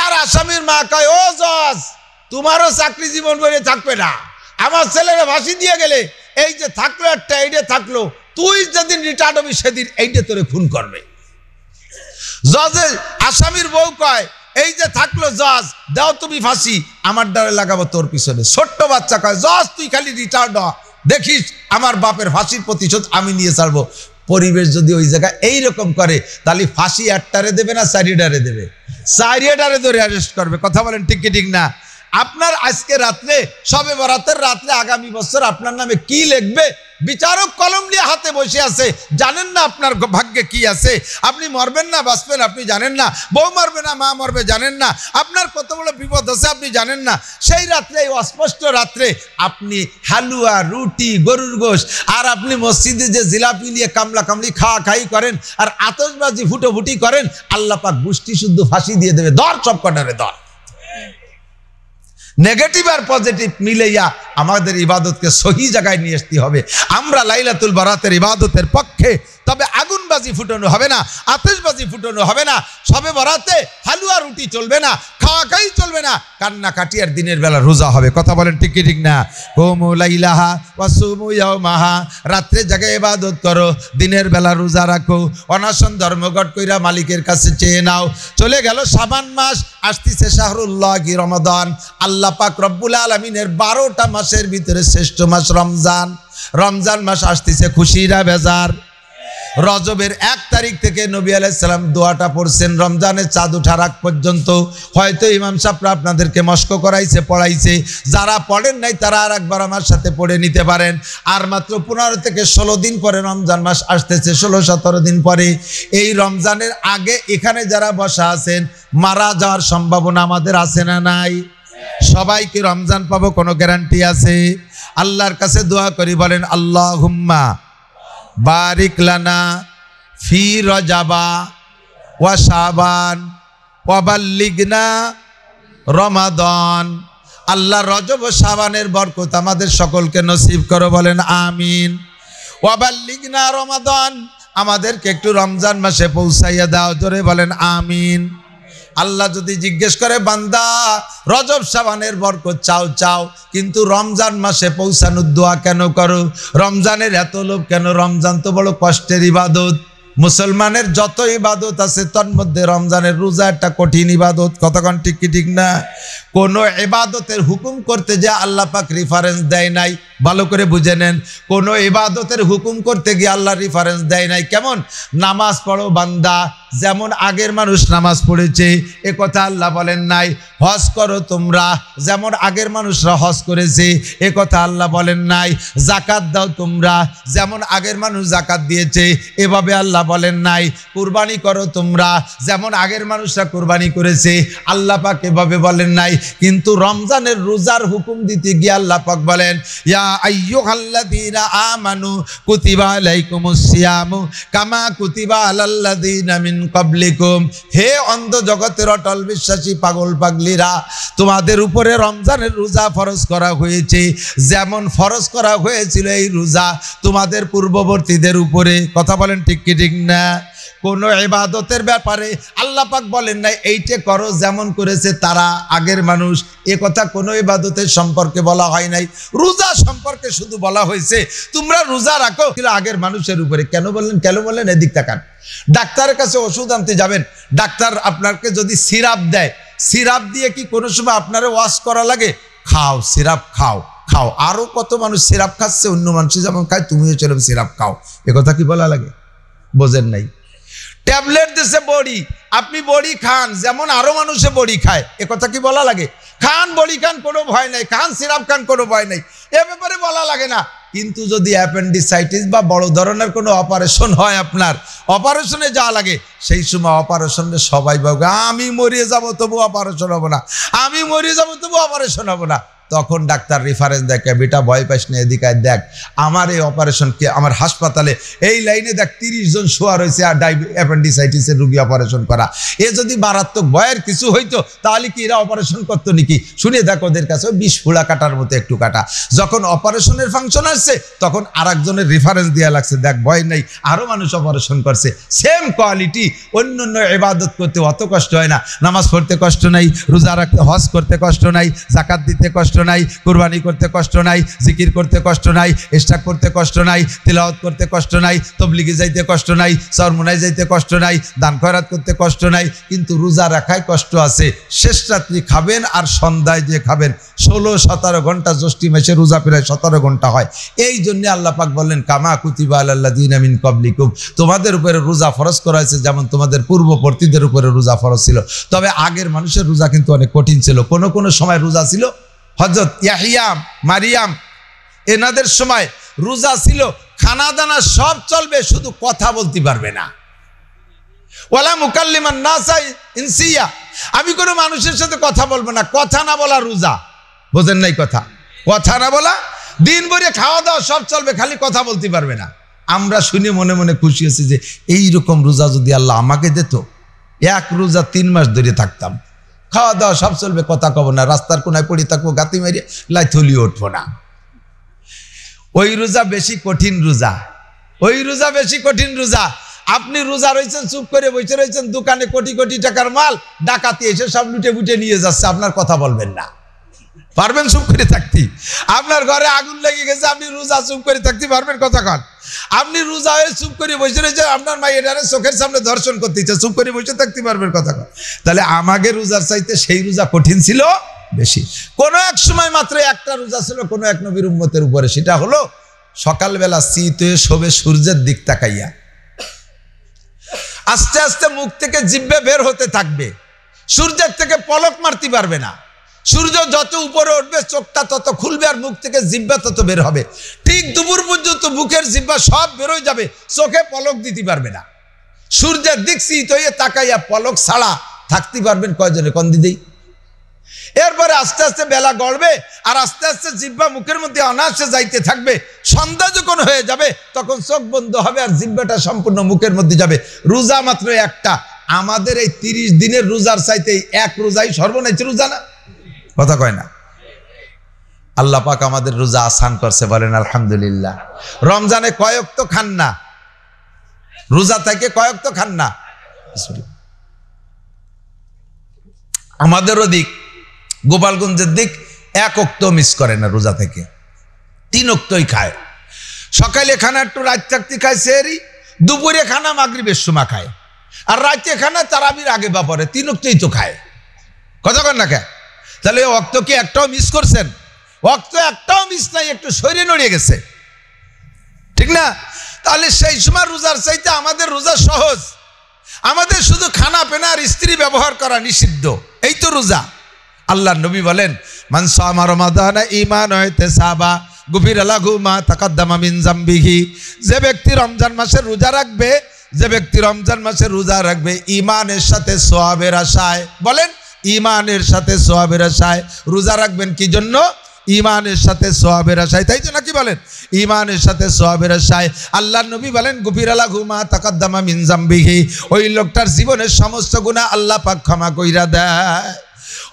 আর আসামির মা কয়, ও জজ তোমারও চাকরি জীবন ভরে থাকবে না, আমার ছেলেরা ফাঁসি দিয়ে গেলে এই যে থাকলো একটা, এইটা থাকলো, তুই যেদিন রিটায়ার্ড হবি সেদিন এইটা তোরে খুন করবে। জজে আসামির বউ কয়, এই যে থাকলো জজ, দাও তুমি ফাঁসি, আমার ডারে লাগাবো তোর পিছনে। ছোট্ট বাচ্চা কয়, জজ তুই খালি রিটায়ার্ড হ, দেখিস আমার বাপের ফাঁসির প্রতিশোধ আমি নিয়ে ছাড়বো। পরিবেশ যদি ওই জায়গায় এইরকম করে তাহলে ফাঁসি 1টারে দেবে না 4টারে দেবে? 4টারে ধরে অ্যারেস্ট করবে। কথা বলেন ঠিক কি ঠিক না? আপনার আজকে রাত্রে শবে বরাতের রাত্রে আগামী বছর আপনার নামে কি লিখবে বিচারক কলম নিয়ে হাতে বসে আছে, জানেন না আপনার ভাগ্যে কি আছে। আপনি মরবেন না বাঁচবেন আপনি জানেন না, বউ মরবে না মা মরবে জানেন না, আপনার কত বড় বিপদ আছে আপনি জানেন না। সেই রাত্রে, এই অস্পষ্ট রাত্রে আপনি হালুয়া, রুটি, গরুর গোশ আর আপনি মসজিদে যে জিলাপি নিয়ে কামলা কামলি খাওয়া খাই করেন আর আতশবাজি ফুটোফুটি করেন, আল্লাহ পাক গোষ্ঠী শুদ্ধ ফাঁসি দিয়ে দেবে। ধর সব কটারে ধর। নেগেটিভ আর পজিটিভ মিলাইয়া আমাদের ইবাদতকে সহি জায়গায় নিয়ে আসতে হবে। আমরা লাইলাতুল বারাতের ইবাদতের পক্ষে, তবে আগুনবাজি ফুটানো হবে না, আতশবাজি ফুটানো হবে না, শবে বরাতে হালুয়া রুটি চলবে না, খাওয়া খাই চলবে না, কান্নাকাটি আর দিনের বেলা রোজা হবে। কথা বলেন ঠিক কি ঠিক না? কুমু লাইলাহা ওয়া সুমু ইয়াওমাহা, রাত্রে জাগে ইবাদত করো, দিনের বেলা রোজা রাখো, অনশন ধর্মঘট কইরা মালিকের কাছে চেয়ে নাও। চলে গেল শাবান মাস, আসতেছে শাহরুল্লাহি রমাদান। আল্লাহ পাক রব্বুল আলামিনের 12টা মাসের ভিতরে শ্রেষ্ঠ মাস রমজান। রমজান মাস আসতেছে খুশিরা বেজার। রজবের 1 তারিখ থেকে নবী আলাইহিস সালাম দোয়াটা পড়ছেন রমজানের চাঁদ ওঠার আগ পর্যন্ত। হয়তো ইমাম সাহেবরা আপনাদেরকে মস্ক করাইছে, পড়াইছে, যারা পড়েন নাই তারা আর একবার আমার সাথে পড়ে নিতে পারেন। আর মাত্র 15 থেকে 16 দিন পরে রমজান মাস আসতেছে, 16-17 দিন পরে। এই রমজানের আগে এখানে যারা বসা আছেন, মারা যাওয়ার সম্ভাবনা আমাদের আছে না নাই? সবাইকে রমজান পাবো কোনো গ্যারান্টি আছে? আল্লাহর কাছে দোয়া করি, বলেন আল্লাহুম্মা বারিক লানা ফি রজাবা ওয়া শাবান ওয়া বাল্লিগনা রমাদান। আল্লাহ রজব ও শাবানের বরকত আমাদের সকলকে নসিব করো, বলেন আমিন। ওয়া বাল্লিগনা রমাদান, আমাদেরকে একটু রমজান মাসে পৌঁছাইয়া দাও, জোরে বলেন আমিন। আল্লাহ যদি জিজ্ঞেস করে বান্দা রজব শাবানের বরকত চাও চাও, কিন্তু রমজান মাসে পৌঁছানোর দোয়া কেন করো? রমজানের এত লোভ কেন? রমজান তো বড় কষ্টের ইবাদত। মুসলমানের যত ইবাদত আছে তার মধ্যে রমজানের রোজা একটা কঠিন ইবাদত। কতক্ষণ ঠিক কি ঠিক না? কোনো ইবাদতের হুকুম করতে যে আল্লাহ পাক রেফারেন্স দেয় নাই, ভালো করে বুঝে নেন। কোনো ইবাদতের হুকুম করতে গিয়ে আল্লাহ রেফারেন্স দেয় নাই। কেমন? নামাজ পড়ো বান্দা, যেমন আগের মানুষ নামাজ পড়েছে এ কথা আল্লাহ বলেন নাই। হজ করো তোমরা, যেমন আগের মানুষরা হজ করেছে এ কথা আল্লাহ বলেন নাই। জাকাত দাও তোমরা, যেমন আগের মানুষ জাকাত দিয়েছে এভাবে আল্লাহ বলেন নাই। কুরবানি করো তোমরা, যেমন আগের মানুষরা কুরবানি করেছে আল্লাহ পাক এভাবে বলেন নাই। কিন্তু রমজানের রোজার হুকুম দিতে গিয়ে আল্লাহ পাক বলেন, ইয়া আইয়ুহাল্লাযীনা আমানু কুতিবা আলাইকুমুস সিয়ামু কামা কুতিবা আলাল্লাযীনা মিন কাবলিকুম। হে অন্ধ জগতের অটল বিশ্বাসী পাগল পাগলিরা, তোমাদের উপরে রমজানের রোজা ফরজ করা হয়েছে, যেমন ফরজ করা হয়েছিল এই রোজা তোমাদের পূর্ববর্তীদের উপরে। কথা বলেন ঠিক কি ঠিক না? কোনো ইবাদতের ব্যাপারে আল্লাহ পাক বলেন নাই এইটা করো যেমন করেছে তারা আগের মানুষ, এ কথা কোনো ইবাদতের সম্পর্কে বলা হয় নাই। রোজা সম্পর্কে শুধু বলা হয়েছে তোমরা রোজা রাখো আগের মানুষের উপরে। কেন বললেন? কেন বললেন? এদিক তাকান। ডাক্তারের কাছে ওষুধ আনতে যাবেন, ডাক্তার আপনাকে যদি সিরাপ দেয়, সিরাপ দিয়ে কি কোনো সময় আপনারা ওয়াশ করা লাগে? খাও সিরাপ, খাও খাও। আরো কত মানুষ সিরাপ খাচ্ছে, অন্য মানুষ যেমন খায় তুমিও চলো সিরাপ খাও, এ কথা কি বলা লাগে? বোঝেন নাই? ট্যাবলেট দিছে বড়ি, আপনি বড়ি খান যেমন আরো মানুষে বড়ি খায়, এ কথা কি বলা লাগে? খান বড়ি খান, কোনো ভয় নাই, খান সিরাপ খান, কোনো ভয় নাই, এ ব্যাপারে বলা লাগে না। কিন্তু যদি অ্যাপেন্ডিসাইটিস বা বড় ধরনের কোনো অপারেশন হয়, আপনার অপারেশনে যাওয়া লাগে, সেই সময় অপারেশনে সবাই বলবে আমি মরিয়ে যাবো তবু অপারেশন হবো না, আমি মরিয়ে যাবো তবু অপারেশন হবো না। তখন ডাক্তার রেফারেন্স দেখে, বেটা ভয় পাস না, এদিকে দেখ আমার এই অপারেশনকে আমার হাসপাতালে এই লাইনে দেখ 30 জন শোয়া রয়েছে আর অ্যাপেন্ডিসাইটিসের রুগী অপারেশন করা। এ যদি মারাত্মক ভয়ের কিছু হইতো তাহলে কি এরা অপারেশন করতো নাকি? শুনে দেখ ওদের কাছে 20 ফুলা কাটার মতো একটু কাটা। যখন অপারেশনের ফাংশন আসছে তখন আর একজনের রেফারেন্স দেওয়া লাগছে, দেখ ভয় নেই আরো মানুষ অপারেশন করছে। Same quality. অন্য অন্য ইবাদত করতে অত কষ্ট হয় না, নামাজ পড়তে কষ্ট নাই, রোজা রাখতে, হজ করতে কষ্ট নাই, জাকাত দিতে কষ্ট নাই, কুরবানি করতে কষ্ট নাই, জিকির করতে কষ্ট নাই, ইশরাক করতে কষ্ট নাই, তিলাওয়াত করতে কষ্ট নাই, তবলিগে যাইতে কষ্ট নাই, চরমোনায় যাইতে কষ্ট নাই, দান খয়রাত করতে কষ্ট নাই, কিন্তু রোজা রাখায় কষ্ট আছে। শেষ রাত্রি খাবেন আর সন্ধ্যায় যে খাবেন, 16-17 ঘন্টা, জ্যৈষ্ঠী মাসে রোজা প্রায় 17 ঘন্টা হয়। এই জন্য আল্লাহ পাক বললেন কামা কুতিবা আলাল্লাযিনা মিন ক্বাবলিকুম, তোমাদের উপরে রোজা ফরজ করা হয়েছে যেমন তোমাদের পূর্ববর্তীদের উপরে রোজা ফরজ ছিল। তবে আগের মানুষের রোজা কিন্তু অনেক কঠিন ছিল। কোনো কোনো সময় রোজা ছিল, হযরত ইয়াহইয়া, মারিয়াম এনাদের সময় রোজা ছিল, খানা দানা সব চলবে, শুধু কথা বলতে পারবে না। ওয়ালা মুকাল্লিমান নাসা ইনসিয়া, আমি কোনো মানুষের সাথে কথা বলবো না। কথা না বলা রোজা, বোঝেন নাই কথা? কথা না বলা, দিন ভরে খাওয়া দাওয়া সব চলবে, খালি কথা বলতে পারবে না। আমরা শুনে মনে মনে খুশি হয়েছি যে এইরকম রোজা যদি আল্লাহ আমাকে দিত, এক রোজা 3 মাস ধরে থাকতাম, খাওয়া দাওয়া সব চলবে, কথা কব না, রাস্তার কোনায় পড়ে থাকবো, গাতি মারিয়ে লাইথলি উঠবো না। ওই রোজা বেশি কঠিন রোজা, ওই রোজা বেশি কঠিন রোজা। আপনি রোজা রয়েছেন, চুপ করে বসে রয়েছেন, দোকানে কোটি কোটি টাকার মাল ডাকাতি এসে সব লুটে বুটে নিয়ে যাচ্ছে, আপনার কথা বলবেন না, পারবেন চুপ করে থাকতে? আপনার ঘরে আগুন লেগে গেছে, আপনি রোজা চুপ করে থাকতে পারবেন? কথা কন। আপনি রোজা হয়ে চুপ করে বসে রয়েছেন, আপনার মা এটারে চোখের সামনে দর্শন করতে ইচ্ছে, চুপ করে বসে থাকতে পারবেন? কথা কন। তাহলে আমাকে রোজার চাইতে সেই রোজা কঠিন ছিল বেশি। কোনো এক সময় মাত্র একটা রোজা ছিল কোনো এক নবীর উম্মতের উপরে, সেটা হলো সকালবেলা শীত হয়ে শোবে সূর্যের দিক তাকাইয়া, আস্তে আস্তে মুখ থেকে জিহ্বা বের হতে থাকবে, সূর্যের থেকে পলক মারতে পারবে না। সূর্য যত উপরে উঠবে চোখটা তত খুলবে আর মুখ থেকে জিহ্বা তত বের হবে। ঠিক দুপুর পর্যন্ত মুখের জিহ্বা সব বেরোয় যাবে, চোখে পলক দিতে পারবে না। সূর্যের দিক শীত হয়ে তাকাইয়া পলক ছাড়া থাকতে পারবেন কয়জনে? কোন দিদি? এরপরে আস্তে আস্তে বেলা গড়বে আর আস্তে আস্তে জিহ্বা মুখের মধ্যে অনায়াসে যাইতে থাকবে। সন্ধ্যা যখন হয়ে যাবে তখন চোখ বন্ধ হবে আর জিহ্বাটা সম্পূর্ণ মুখের মধ্যে যাবে। রোজা মাত্র একটা। আমাদের এই 30 দিনের রোজার চাইতে এক রোজাই সর্বনাশ রোজা না? কথা কয় না? আল্লাহ পাক আমাদের রোজা আসান করছে, বলেন আলহামদুলিল্লাহ। রমজানে কয়েক তো খান না, রোজা থেকে কয়েক তো খান না। আমাদের ওদিক গোপালগঞ্জের দিক 1 ওয়াক্ত মিস করে না, রোজা থেকে 3 ওয়াক্তই খায়। সকালে খানা একটু রাত থাকতে খায় সেহরি, দুপুরে খানা মাগরিবের সময় খায়, আর রাতে খানা তারাবির আগে বা পরে, 3 ওয়াক্তই তো খায়। কথা কন না খায়? তাহলে ওয়াক্ত কি একটাও মিস করছেন? ওয়াক্ত একটাও মিস নাই, একটু শরীরে নড়িয়ে গেছে, ঠিক না? তাহলে সেই সময় রোজার চাইতে আমাদের রোজা সহজ। আমাদের শুধু খানা পেনা আর স্ত্রী ব্যবহার করা নিষিদ্ধ, এই তো রোজা। আল্লাহর নবী বলেন মান সামা রমাদান ঈমানান ওয়া ইহতিসাবা গুফিরা লাহু মা তাকাদ্দামা মিন যামবিহি। যে ব্যক্তি রমজান মাসে রোজা রাখবে, যে ব্যক্তি রমজান মাসে রোজা রাখবে ঈমানের সাথে সওয়াবের আশায়, বলেন ঈমানের সাথে সওয়াবের আশায় রোজা রাখবেন। কি জন্য? ঈমানের সাথে সওয়াবের আশায়, তাই তো নাকি? বলেন ঈমানের সাথে সওয়াবের আশায়। আল্লাহর নবী বলেন গুফিরা লাহু মা তাকাদ্দামা মিন যামবিহি, ওই লোকটার জীবনের সমস্ত গুনাহ আল্লাহ পাক ক্ষমা কইরা দেয়।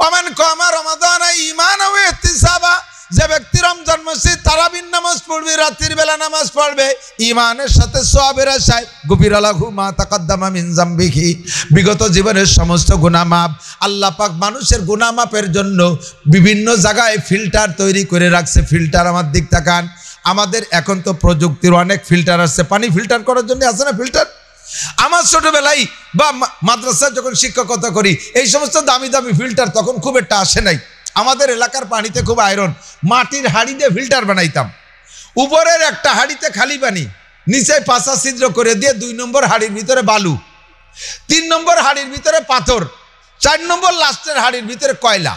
ওমান কামা রমাদান ঈমানান ওয়া ইহতিসাবা, যে ব্যক্তি রমজান মাসে তারাবির নামাজ পড়বে, রাতের বেলা নামাজ পড়বে ঈমানের সাথে সওয়াবের আশায়, গুফিরা লাহু মা তাকাদ্দামা মিন যামবিহি, বিগত জীবনের সমস্ত গুনাহ মাফ। আল্লাহ পাক মানুষের গুনাহ মাফের জন্য বিভিন্ন জায়গায় ফিল্টার তৈরি করে রাখছে। ফিল্টার, আমার দিক তাকান, আমাদের এখন তো প্রযুক্তির অনেক ফিল্টার আসছে, পানি ফিল্টার করার জন্য আছে না ফিল্টার? আমার ছোটবেলায় বা মাদ্রাসায় যখন শিক্ষকতা করি, এই সমস্ত দামি দামি ফিল্টার তখন খুব একটা আসে নাই। আমাদের এলাকার পানিতে খুব আয়রন, মাটির হাঁড়ি দিয়ে ফিল্টার বানাইতাম। উপরের একটা হাঁড়িতে খালি পানি, নিচে 5 ছিদ্র করে দিয়ে 2 নম্বর হাঁড়ির ভিতরে বালু, 3 নম্বর হাঁড়ির ভিতরে পাথর, 4 নম্বর লাস্টের হাঁড়ির ভিতরে কয়লা,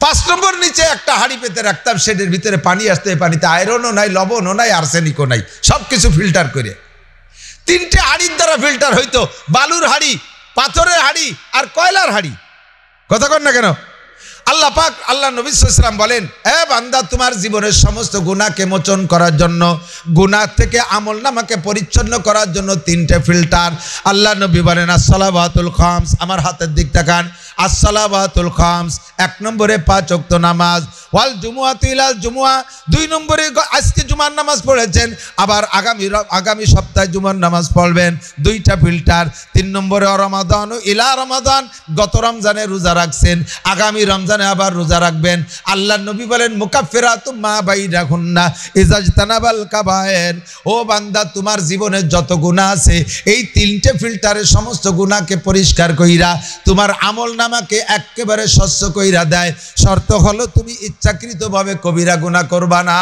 5 নম্বর নিচে একটা হাঁড়ি পেতে রাখতাম, সেটার ভিতরে পানি আসতে। পানিতে আয়রনও নাই, লবণও নাই, আর্সেনিকও নাই, সব কিছু ফিল্টার করে। 3টে হাঁড়ির দ্বারা ফিল্টার হইতো, বালুর হাঁড়ি, পাথরের হাঁড়ি আর কয়লার হাঁড়ি। কথা কন না কেন? আল্লাহ পাক, আল্লাহ নবী সাল্লাল্লাহু আলাইহি ওয়াসাল্লাম বলেন, এ বান্দা, তোমার জীবনের সমস্ত গুনাহকে মোচন করার জন্য, গুনাহ থেকে আমলনামাকে পরিচ্ছন্ন করার জন্য 3টে ফিল্টার। আল্লাহ নবী বলেন as-সালাওয়াতুল খামস, আমার হাতের দিক তাকান, as-সালাওয়াতুল খামস, 1 নম্বরে 5 ওয়াক্ত নামাজ, ওয়াল জুমুআতু ইলাল জুমুআ, 2 নম্বরে আজকে জুমার নামাজ পড়েছেন, আবার আগামী সপ্তাহে জুমার নামাজ পড়বেন, 2টা ফিল্টার। 3 নম্বরে রমাদান ইলা রমাদান, গত রমজানে রোজা রাখছেন, আগামী রমজানে আবার রোজা রাখবেন। আল্লাহর নবী বলেন মুকাফফিরাতুম মা বাইনাহুন্না ইজাজতানাবাল কাবায়ের, ও বান্দা তোমার জীবনে যত গুনাহ আছে এই 3টে ফিল্টারের সমস্ত গুনাহকে পরিষ্কার কইরা তোমার আমল নামাকে একেবারে স্বচ্ছ কইরা দেয়। শর্ত হলো তুমি ইচ্ছাকৃতভাবে কবিরা গুনাহ করবা না।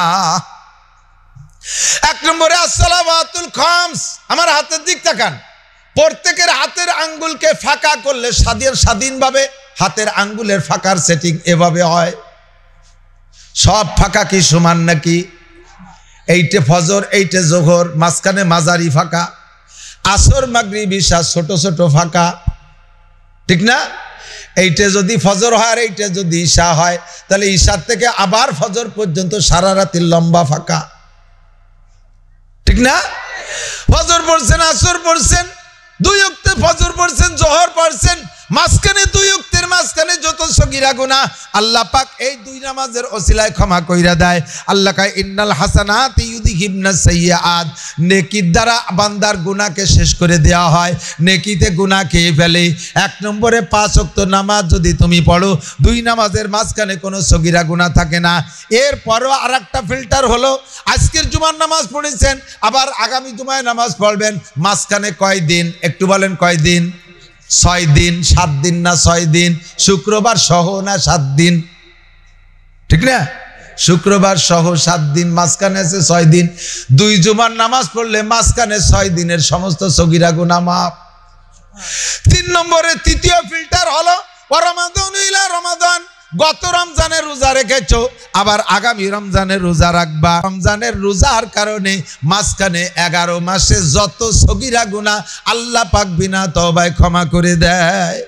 1 নম্বরে আসসালাওয়াতুল খামস, আমার হাতের দিক তাকান, প্রত্যেকের হাতের আঙ্গুলকে ফাঁকা করলে স্বাধীনভাবে হাতের আঙ্গুলের ফাঁকার সেটিং এভাবে হয়। সব ফাঁকা কি সমান নাকি? এইটে ফজর, এইটে জোহর, মাঝখানে মাঝারি ফাঁকা, আসর মাগরিব ঈশা ছোট ছোট ফাঁকা, ঠিক না? এইটে যদি ফজর হয় আর এইটে যদি ঈশা হয়, তাহলে ঈশার থেকে আবার ফজর পর্যন্ত সারা রাতের লম্বা ফাঁকা, ঠিক না? ফজর পড়ছেন, আসর পড়ছেন, 2 ওয়াক্তে ফজর পড়ছেন, জোহর পড়ছেন, মাঝখানে 2 ওয়াক্তের মাঝখানে যত সগীরা গুনাহ আল্লাহ পাক এই 2 নামাজের ওসিলায় ক্ষমা কইরা দেয়। আল্লাহ কয় ইন্নাল হাসানাতি ইউযহিবনাস সাইয়্যাত, নেকির দ্বারা বান্দার গুনাহকে শেষ করে দেওয়া হয়, নেকিতে গুনাহ খেয়ে ফেলে। 1 নম্বরে 5 ওয়াক্ত নামাজ যদি তুমি পড়ো, 2 নামাজের মাঝখানে কোনো সগীরা গুনাহ থাকে না। এরপরও আরেকটা ফিল্টার হলো, আজকের জুমার নামাজ পড়েছেন, আবার আগামী জুমায় নামাজ পড়বেন, মাঝখানে কয় দিন? একটু বলেন কয় দিন? 6 দিন। 7 দিন না 6 দিন? শুক্রবার সহ না 7 দিন? ঠিক না? শুক্রবার সহ 7 দিন, মাঝখানে আছে 6 দিন। 2 জুমার নামাজ পড়লে মাঝখানে 6 দিনের সমস্ত সগীরা গুনাহ মাফ। 3 নম্বরে তৃতীয় ফিল্টার হলো রমাদান ইলা রমাদান, গত রমজানে রোজা রেখেছো, আবার আগামী রমজানে রোজা রাখবা। রমজানের রোজার কারণে মাঝখানে 11 মাসে যত সগীরা গুনাহ আল্লাহ পাক বিনা তওবায় ক্ষমা করে দেয়।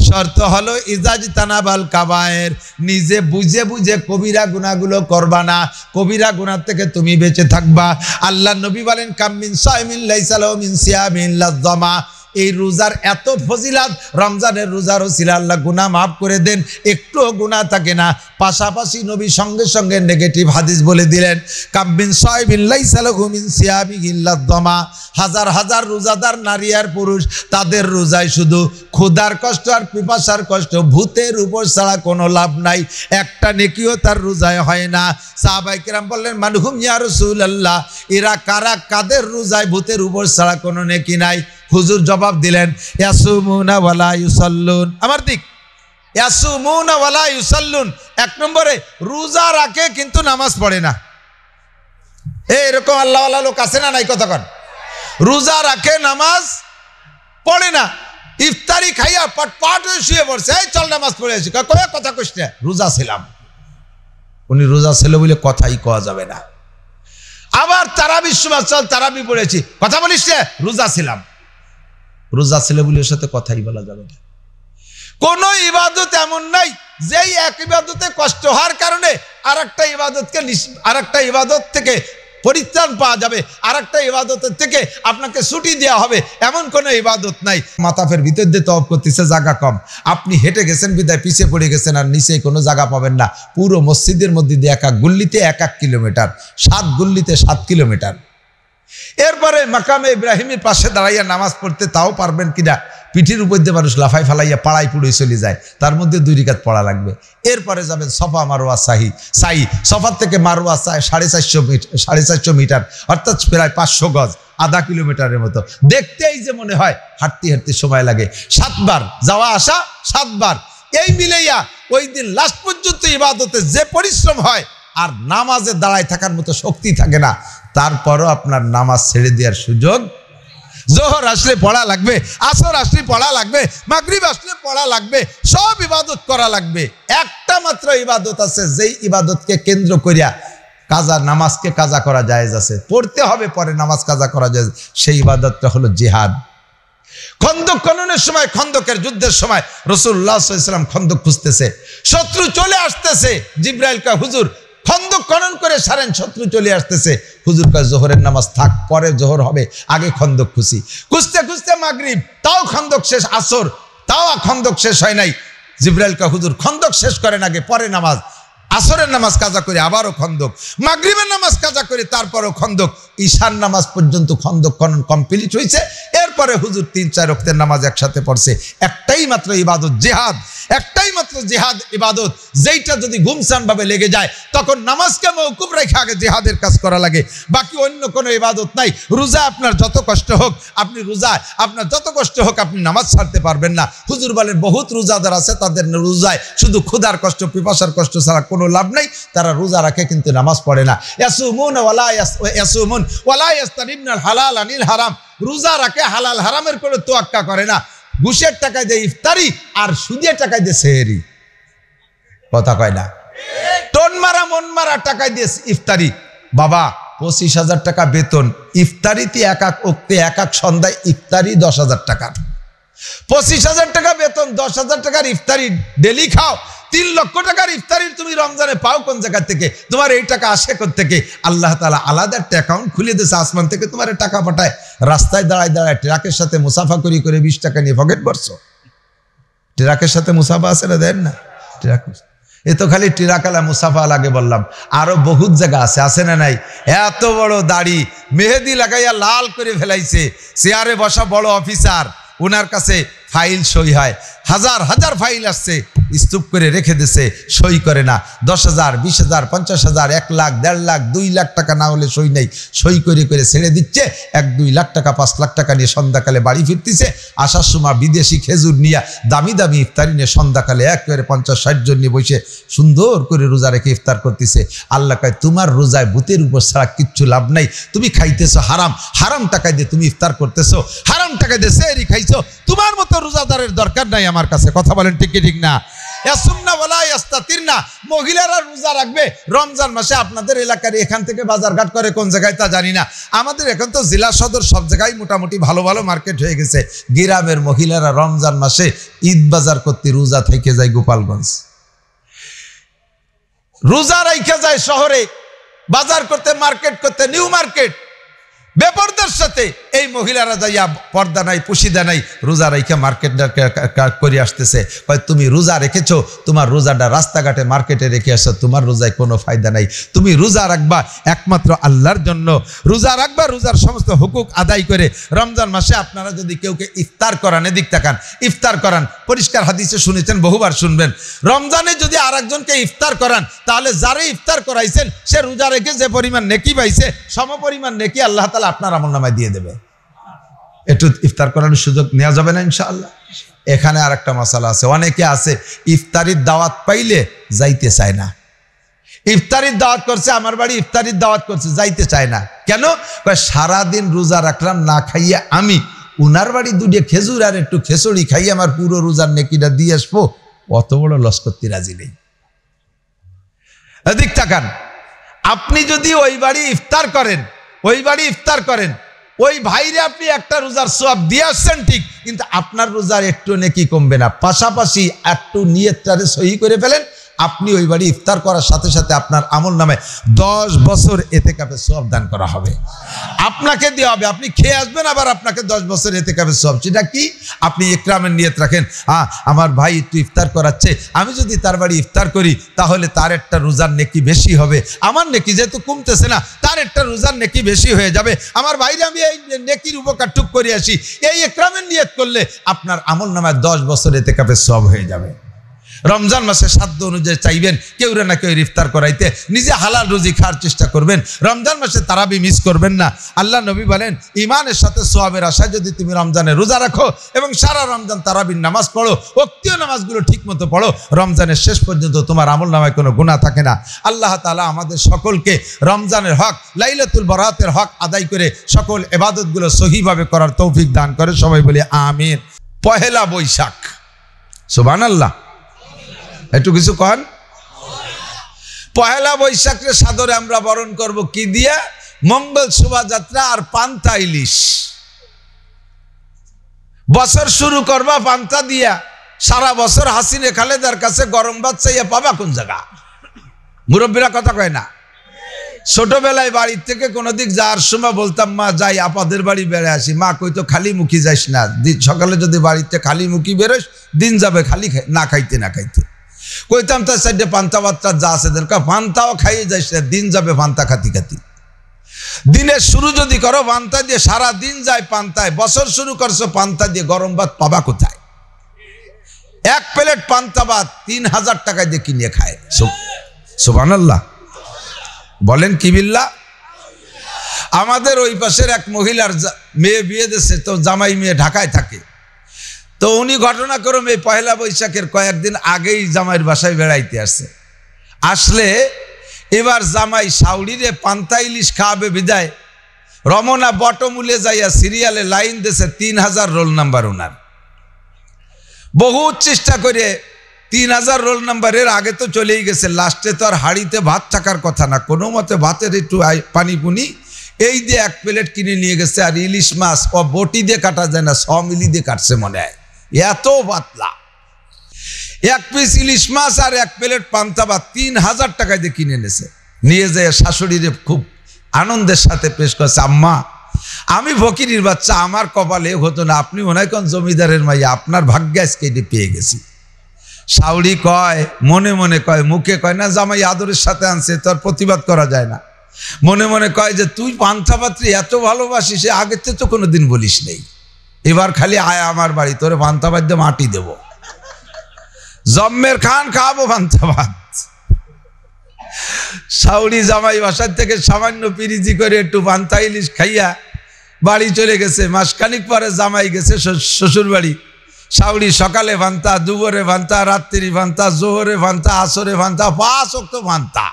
শর্ত হলো ইজাজতানাবাল কাবায়ের, নিজে বুঝে বুঝে কবিরা গুনাহগুলো করবা না, কবিরা গুনাহ থেকে তুমি বেঁচে থাকবা। আল্লাহ নবী বলেন কামিন সাইমিন লাইসা লাহু মিন সিয়ামিন লাযমা, এই রোজার এত ফজিলাত, রমজানের রোজার ওসিলা আল্লাহ গুনাহ মাফ করে দেন, একটুও গুনাহ থাকে না। পাশাপাশি নবী সঙ্গে সঙ্গে নেগেটিভ হাদিস বলে দিলেন কামিন সাইমিন লাইসা লাহু মিন সিয়ামিন লাযমা, হাজার হাজার রোজাদার নারী আর পুরুষ, তাদের রোজায় শুধু ক্ষুধার কষ্ট আর পিপাসার কষ্ট, ভূতের উপর ছাড়া কোনো লাভ নাই, একটা নেকিও তার রোজায় হয় না। সাহাবায়ে কেরাম বললেন মানহুম ইয়া রাসূলুল্লাহ, এরা কারা, কাদের রোজায় ভূতের উপর ছাড়া কোনো নেকি নাই? হুজুর জবাব দিলেন ইয়াসুমুনা ওয়ালা ইউসাল্লুন, আমার দিক, ইয়াসুমুনা ওয়ালা ইউসাল্লুন। 1 নম্বরে রোজা রাখে কিন্তু নামাজ পড়ে না। এরকম আল্লাহওয়ালা লোক আছে না নাই? কথা কন, রোজা রাখে নামাজ পড়ে না, ইফতারি খাইয়া পটপট হয়ে শুয়ে পড়ছে, এই চল নামাজ পড়ে আসি, কথা কইস না, রোজা ছিলাম। উনি রোজা ছিল বলে কথাই কওয়া যাবে না। আবার তারাবির সময় চল তারাবি পড়েছি, কথা বলিস না, রোজা ছিলাম। রোজা ছিল বলে ওর সাথে কথাই বলা যাবে না। কোন ইবাদত এমন নাই যেই এক ইবাদতে কষ্ট হওয়ার কারণে আরেকটা ইবাদত থেকে পরিত্রাণ পাওয়া যাবে, আরেকটা ইবাদতের থেকে আপনাকে ছুটি দেওয়া হবে, এমন কোনো ইবাদত নাই। মাতাফের ভিতর দিয়ে তওয়াফ করতেছে, জায়গা কম, আপনি হেঁটে গেছেন বিদায় পিছিয়ে পড়ে গেছেন, আর নিচে কোনো জায়গা পাবেন না। পুরো মসজিদের মধ্যে দিয়ে 1 গুল্লিতে 1 কিলোমিটার, 7 গুল্লিতে 7 কিলোমিটার। এরপরে মাকামে ইব্রাহিমের পাশে দাঁড়াইয়া নামাজ পড়তে তাও পারবেন কিনা? পিঠির উপর দিয়ে মানুষ লাফাই ফালাইয়া পাড়াই পুড়ে চলে যায়, তার মধ্যে 2 রাকাত পড়া লাগবে। এরপরে যাবেন সফা মারওয়া সাই, সফার থেকে মারওয়া 450 মিটার, অর্থাৎ প্রায় 500 গজ, আধা কিলোমিটারের মতো। দেখতেই যে মনে হয় হাঁটতে হাঁটতে সময় লাগে। 7 বার যাওয়া আসা, 7 বার, এই মিলাইয়া ওই দিন লাস্ট পর্যন্ত ইবাদতে যে পরিশ্রম হয়, আর নামাজে দাঁড়ায় থাকার মতো শক্তি থাকে না। তারপরও আপনার নামাজ ছেড়ে দেওয়ার সুযোগ। জোহর আসলে পড়া লাগবে, আসর আসলে পড়া লাগবে, মাগরিব আসলে পড়া লাগবে, সব ইবাদত করা লাগবে। একটা মাত্র ইবাদত আছে যেই ইবাদতকে কেন্দ্র করিয়া কাজা, নামাজকে কাজা করা জায়েজ আছে, পড়তে হবে পরে নামাজ কাজা করা জায়েজ, সেই ইবাদতটা হলো জিহাদ। খন্দক খননের সময়, খন্দকের যুদ্ধের সময় রাসূলুল্লাহ সাল্লাল্লাহু আলাইহি ওয়াসাল্লাম খন্দক খুঁজতেছে, শত্রু চলে আসতেছে, জিবরাইল কয় হুজুর খন্দক খনন করে সারেন, শত্রু চলে আসতেছে। হুজুর কয় জোহরের নামাজ থাক, পরে জোহর হবে, আগে খন্দক খুঁজি। খুঁজতে খুঁজতে মাগরিব, তাও খন্দক শেষ, আসর, তাও খন্দক শেষ হয় নাই। জিবরাইল কয় হুজুর খন্দক শেষ করেন আগে, পরে নামাজ। আসরের নামাজ কাজা করে আবারও খন্দক, মাগরিবের নামাজ কাজা করে তারপরও খন্দক, ঈশার নামাজ পর্যন্ত খন্দক খনন কমপ্লিট হয়েছে। এরপরে হুজুর 3-4 ওয়াক্তের নামাজ একসাথে পড়ছে। একটাই মাত্র ইবাদত জিহাদ, একটাই মাত্র জিহাদ ইবাদত, যেইটা যদি গুমসান ভাবে লেগে যায় তখন নামাজকে মওকুফ রেখে আগে জিহাদের কাজ করা লাগে, বাকি অন্য কোনো ইবাদত নাই। রোজা আপনার যত কষ্ট হোক, আপনি রোজায় আপনার যত কষ্ট হোক আপনি নামাজ ছাড়তে পারবেন না। হুজুর বলেন বহুত রোজাদার আছে, তাদের রোজায় শুধু ক্ষুধার কষ্ট পিপাসার কষ্ট ছাড়া কোনো লাভ নাই, তারা রোজা রাখে কিন্তু নামাজ পড়ে না। ইয়াসুমুন ওয়ালা ইয়াস্তানিবুনাল হালাল আনিল হারাম, রোজা রাখে হালাল হারামের কোনো তোয়াক্কা করে না। ঘুষের টাকায় দিয়ে ইফতারি আর সুদের টাকায় দিয়ে সেহরি, কথা কয় না। টন মারা মন মারা টাকায় দিয়ে ইফতারি। বাবা 25,000 টাকা বেতন, ইফতারিতে এক এক ওক্তে এক এক সন্ধ্যায় ইফতারি 10,000 টাকার। 25,000 টাকা বেতন, 10,000 টাকার ইফতারি ডেলি খাও। 3 লক্ষ টাকার ইফতারি তুমি রমজানে পাও কোন জায়গা থেকে? তোমার এই টাকা আসে কোথা থেকে? আল্লাহ তাআলা আলাদা একটা অ্যাকাউন্ট খুলে দিয়েছে, আসমান থেকে তোমার টাকা পাঠায়। রাস্তায় দাঁড়ায় দাঁড়ায় ট্রাকের সাথে মুসাফা করে 20 টাকা নিয়ে পকেট ভরছো। ট্রাকের সাথে মুসাফা আছে না, দেন না? ট্রাক এ তো খালি ট্রাকালা মুসাফা লাগে বললাম, আরো বহুত জায়গা আছে, আছে না নাই? এত বড় দাড়ি মেহেদি লাগাইয়া লাল করে ফেলাইছে, চেয়ারে বসা বড় অফিসার, ওনার কাছে ফাইল সই হয়, হাজার হাজার ফাইল আসছে, স্তূপ করে রেখে দিছে, সই করে না। 10,000, 20,000, 50,000, 1 লাখ, 1.5 লাখ, 2 লাখ টাকা না হলে সই নেই, সই করে করে ছেড়ে দিচ্ছে। 1-2 লাখ টাকা 5 লাখ টাকা নিয়ে সন্ধ্যাকালে বাড়ি ফিরতেছে। আসার সময় বিদেশি খেজুর নিয়ে দামি দামি ইফতারি নিয়ে সন্ধ্যাকালে একেবারে 50-60 জন নিয়ে বসে সুন্দর করে রোজা রেখে ইফতার করতেছে। আল্লাহ কয় তোমার রোজায় ভূতের উপর ছাড়া কিচ্ছু লাভ নাই, তুমি খাইতেছো হারাম, হারাম টাকায় দিয়ে তুমি ইফতার করতেছো, হারাম টাকায় দিয়ে সেহরি খাইছো, তোমার মতো রোজাদারের দরকার নাই আমার কাছে। কথা বলেন ঠিক কি ঠিক না? মহিলারা রোজা রাখবে রমজান মাসে। আপনাদের এলাকার এখান থেকে বাজারঘাট করে কোন জায়গায় তা জানি না, আমাদের এখন তো জেলা সদর সব জায়গায় মোটামুটি ভালো ভালো মার্কেট হয়ে গেছে। গ্রামের মহিলারা রমজান মাসে ঈদ বাজার করতে রোজা থেকে যায় গোপালগঞ্জ, রোজা রাইখা যায় শহরে বাজার করতে, মার্কেট করতে, নিউ মার্কেট। বেপরদার সাথে এই মহিলারা যাইয়া পর্দা নাই পুশিদা নাই রোজা রাইখা মার্কেট করে আসতেছে। তুমি রোজা রেখেছো, তোমার রোজাটা রাস্তাঘাটে মার্কেটে রেখে আসো, তোমার রোজায় কোনো ফায়দা নাই। তুমি রোজা রাখবা একমাত্র আল্লাহর জন্য, রোজা রাখবা রোজার সমস্ত হুকুক আদায় করে। রমজান মাসে আপনারা যদি কেউকে ইফতার করান, এদিক তাকান, ইফতার করান, পরিষ্কার হাদিসে শুনেছেন, বহুবার শুনবেন, রমজানে যদি আরেকজনকে ইফতার করান তাহলে যারে ইফতার করাইছেন সে রোজা রেখে যে পরিমাণ নেকি পাইছে সম পরিমাণ নেকি আল্লাহ তাআলা আপনার আমলনামায় দিয়ে দেবে। একটু ইফতার করানোর সুযোগ নেওয়া যাবে না ইনশাআল্লাহ? এখানে আর একটা মশালা আছে, অনেকে আছে ইফতারির দাওয়াত পাইলে যাইতে চায় না। ইফতারির দাওয়াত করছে, আমার বাড়ি ইফতারির দাওয়াত করছে, যাইতে চায় না। কেন? সারাদিন রোজা রাখলাম না খাইয়ে, আমি উনার বাড়ি 2 খেজুর আর একটু খেচুড়ি খাইয়ে আমার পুরো রোজার নেকিটা দিয়ে আসবো, অত বড় লস করতে রাজি নেই। এদিক তাকান, আপনি যদি ওই বাড়ি ইফতার করেন, ওই বাড়ি ইফতার করেন, ওই ভাইরে আপনি একটা রোজার সওয়াব দিয়ে আসছেন ঠিক, কিন্তু আপনার রোজার একটু নেকি কমবে না। পাশাপাশি একটু নিয়তটারে সহি করে ফেলেন, আপনি ওই বাড়ি ইফতার করার সাথে সাথে আপনার আমল নামে 10 বছর এতেকাফের সওয়াব দান করা হবে, আপনাকে দেওয়া হবে। আপনি খেয়ে আসবেন, আবার আপনাকে 10 বছর এতেকাফের সওয়াব। সেটা কি? আপনি ইকরামের নিয়ত রাখেন, আমার ভাই একটু ইফতার করাচ্ছে, আমি যদি তার বাড়ি ইফতার করি তাহলে তার একটা রোজার নেকি বেশি হবে, আমার নেকি যেহেতু কমতেছে না, তার একটা রোজার নেকি বেশি হয়ে যাবে, আমার ভাইরে আমি এই নেকির উপকার টুক করে আসি। এই ইকরামের নিয়ত করলে আপনার আমল নামায় 10 বছর এতেকাফের সওয়াব হয়ে যাবে। রমজান মাসে সাধ্য অনুযায়ী চাইবেন কেউ না কেউ ইফতার করাইতে, নিজে হালাল রুজি খাওয়ার চেষ্টা করবেন। রমজান মাসে তারাবি মিস করবেন না। আল্লাহ নবী বলেন, ইমানের সাথে সোয়াবের আশায় যদি তুমি রমজানে রোজা রাখো এবং সারা রমজান তারাবির নামাজ পড়ো, ওক্তীয় নামাজগুলো ঠিক মতো পড়ো, রমজানের শেষ পর্যন্ত তোমার আমল নামায় কোনো গুনাহ থাকে না। আল্লাহ তাআলা আমাদের সকলকে রমজানের হক, লাইলাতুল বরাতের হক আদায় করে সকল ইবাদতগুলো সহিভাবে করার তৌফিক দান করে। সবাই বলি আমিন। পহেলা বৈশাখ, সুবহানাল্লাহ, একটু কিছু কন। পহেলা বৈশাখের সাদরে আমরা বরণ করব কি দিয়া? মঙ্গল শোভাযাত্রা আর পান্তা ইলিশ। বছর শুরু করবা পান্তা দিয়া, সারা বছর হাসিনে খালেদার কাছে গরম ভাত চাইয়া পাবা কোন জায়গা? মুরব্বীরা কথা কয় না? ছোটবেলায় বাড়ির থেকে কোনো দিক যাওয়ার সময় বলতাম, মা যাই আপাদের বাড়ি বেড়ে আসি। মা কইতো খালি মুখী যাইস না, সকালে যদি বাড়িতে খালি মুখী বেরোস দিন যাবে খালি না খাইতে না খাইতে। কইতাম তার সাইডে পান্তা বাত্রা যা আছে দেন, পান্তাও খাইয়ে যাইস না, দিন যাবে পান্তা খাতি খাতি। দিনের শুরু যদি করো পান্তা দিয়ে, সারা দিন যায় পান্তায়, বছর শুরু করছো পান্তা দিয়ে, গরম ভাত পাবা কোথায়? এক প্লেট পান্তা ভাত 3000 টাকায় দিয়ে কিনে খায়। সুবহানাল্লাহ বলেন কি বিল্লাহ। আমাদের ওই পাশের এক মহিলার মেয়ে বিয়ে দিয়েছে, তো জামাই মেয়ে ঢাকায় থাকে, তো উনি ঘটনাক্রমে পয়লা বৈশাখের কয়েকদিন আগেই জামাইয়ের বাসায় বেড়াইতে আসছে। আসলে এবার জামাই শাউড়িরে পান্তা ইলিশ খাওয়াবে বিদায় রমনা বটমূলে যাইয়া সিরিয়ালে লাইন দিয়েছে, 3000 রোল নাম্বার ওনার। বহু চেষ্টা করে 3000 রোল নাম্বারের আগে তো চলেই গেছে, লাস্টে তো আর হাড়িতে ভাত থাকার কথা না, কোনো মতে ভাতের একটু পানি পুনি এই দিয়ে 1 প্লেট কিনে নিয়ে গেছে। আর ইলিশ মাছ ও বটি দিয়ে কাটা যায় না, 100 মিলি দিয়ে কাটছে মনে হয়, এত পাতলা। 1 পিস ইলিশ মাছ আর 1 প্লেট পান্তা ভাত 3000 টাকায় দিয়ে কিনে এনেছে। নিয়ে যায় শাশুড়িরে খুব আনন্দের সাথে পেশ করছে, আম্মা আমি ফকিরের বাচ্চা, আমার কপালে হতো না, আপনি মনে হয় কোন জমিদারের মাইয়া, আপনার ভাগ্যে আজকে এটি পেয়ে গেছি। শাউড়ি কয়, মনে মনে কয়, মুখে কয় না, জামাই আদরের সাথে আনছে, তোর প্রতিবাদ করা যায় না। মনে মনে কয় যে তুই পান্তা পাত্রী এত ভালোবাসিস, আগের তো কোনোদিন বলিস নেই, এবার খালি আয় আমার বাড়ি, তোরে পান্তা ভাত দিয়ে মাটি দেব, জম্মের খান খাওয়াবো পান্তা ভাত। শাউড়ি জামাই বাসার থেকে সামান্য পিরিজি করে একটু পান্তা ইলিশ খাইয়া বাড়ি চলে গেছে। মাসখানিক পরে জামাই গেছে শ্বশুর বাড়ি। শাউড়ি সকালে ভান্তা, দুপুরে ভান্তা, রাত্রি ভান্তা, জোহরে ভান্তা, আসরে ভান্তা, 5 ওয়াক্ত ভান্তা,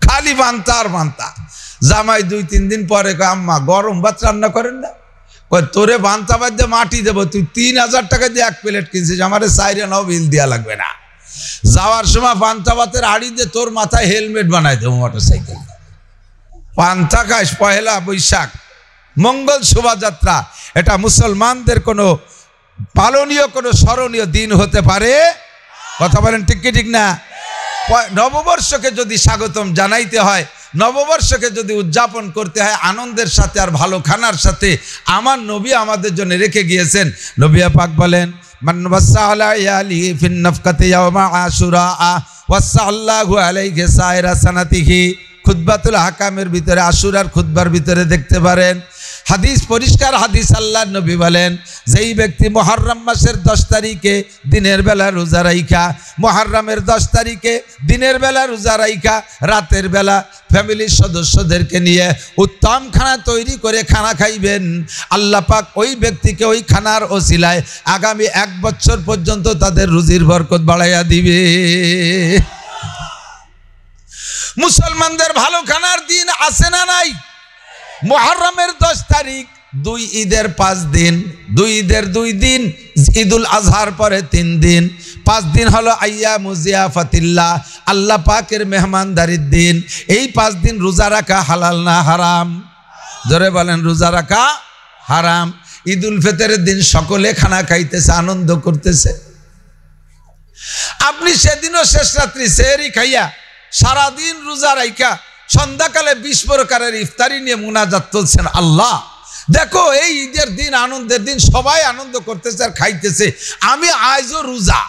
খালি ভান্তা আর ভান্তা। জামাই 2-3 দিন পরে কয়, আম্মা গরম ভাত রান্না করেন না? কয় তোরে ভান্তা ভাত দিয়ে মাটি দেবো, তুই 3000 টাকা দিয়ে 1 প্লেট কিনছিস, আমার 4 আনাও বিল দেওয়া লাগবে না। যাওয়ার সময় পান্তা ভাতের হাড়ি দিয়ে তোর মাথায় হেলমেট বানাই দেবো মোটরসাইকেল। পান্তা খাস পয়লা বৈশাখ, মঙ্গল শোভাযাত্রা, এটা মুসলমানদের কোনো পালনীয় কোনো স্মরণীয় দিন হতে পারে? কথা বলেন ঠিক কি ঠিক না? নববর্ষকে যদি স্বাগতম জানাইতে হয়, নববর্ষকে যদি উদযাপন করতে হয় আনন্দের সাথে আর ভালো খানার সাথে, আমার নবী আমাদের জন্য রেখে গিয়েছেন। নবী পাক বলেন, মান ওয়াসালা ইয়ালি ফিন নাফকাতি ইয়াওমা আশুরা ওয়াসাল্লাহু আলাইহি সাইরা সানাতিহি। খুতবাতুল হাকামের ভিতরে, আশুরার খুতবার ভিতরে দেখতে পারেন হাদিস, পরিষ্কার হাদিস। আল্লাহর নবী বলেন, যেই ব্যক্তি মুহররম মাসের 10 তারিখে দিনের বেলা রোজা রাইখা, মুহররমের 10 তারিখে দিনের বেলা রোজা রাইখা রাতের বেলা ফ্যামিলির সদস্যদেরকে নিয়ে উত্তম খানা তৈরি করে খানা খাইবেন, আল্লাহ পাক ওই ব্যক্তিকে ওই খানার ওসিলায় আগামী 1 বছর পর্যন্ত তাদের রুজির বরকত বাড়াইয়া দিবে। মুসলমানদের ভালো খানার দিন আছে না নাই? মুহররমের 10 তারিখ, 2 ঈদের 5 দিন, 2 ঈদের 2 দিন, ঈদুল আজহার পরে 3 দিন, 5 দিন হলো আইয়ামু জিয়াফাতিল্লাহ, আল্লাহ পাকের মেহমানদারির দিন। এই 5 দিন রোজা রাখা হালাল না হারাম? জোরে বলেন, রোজা রাখা হারাম। ঈদুল ফিতরের দিন সকলে খানা খাইতেছে, আনন্দ করতেছে। আপনি সেদিনও শেষ রাত্রি সেহরি খাইয়া সারাদিন রোজা রাইখা সন্ধ্যাকালে 20 প্রকারের ইফতারি নিয়ে মুনাজাত তুলছেন। আল্লাহ দেখো, এই ঈদের দিন, আনন্দের দিন, সবাই আনন্দ করতেছে আর খাইতেছে, আমি আজও রোজা,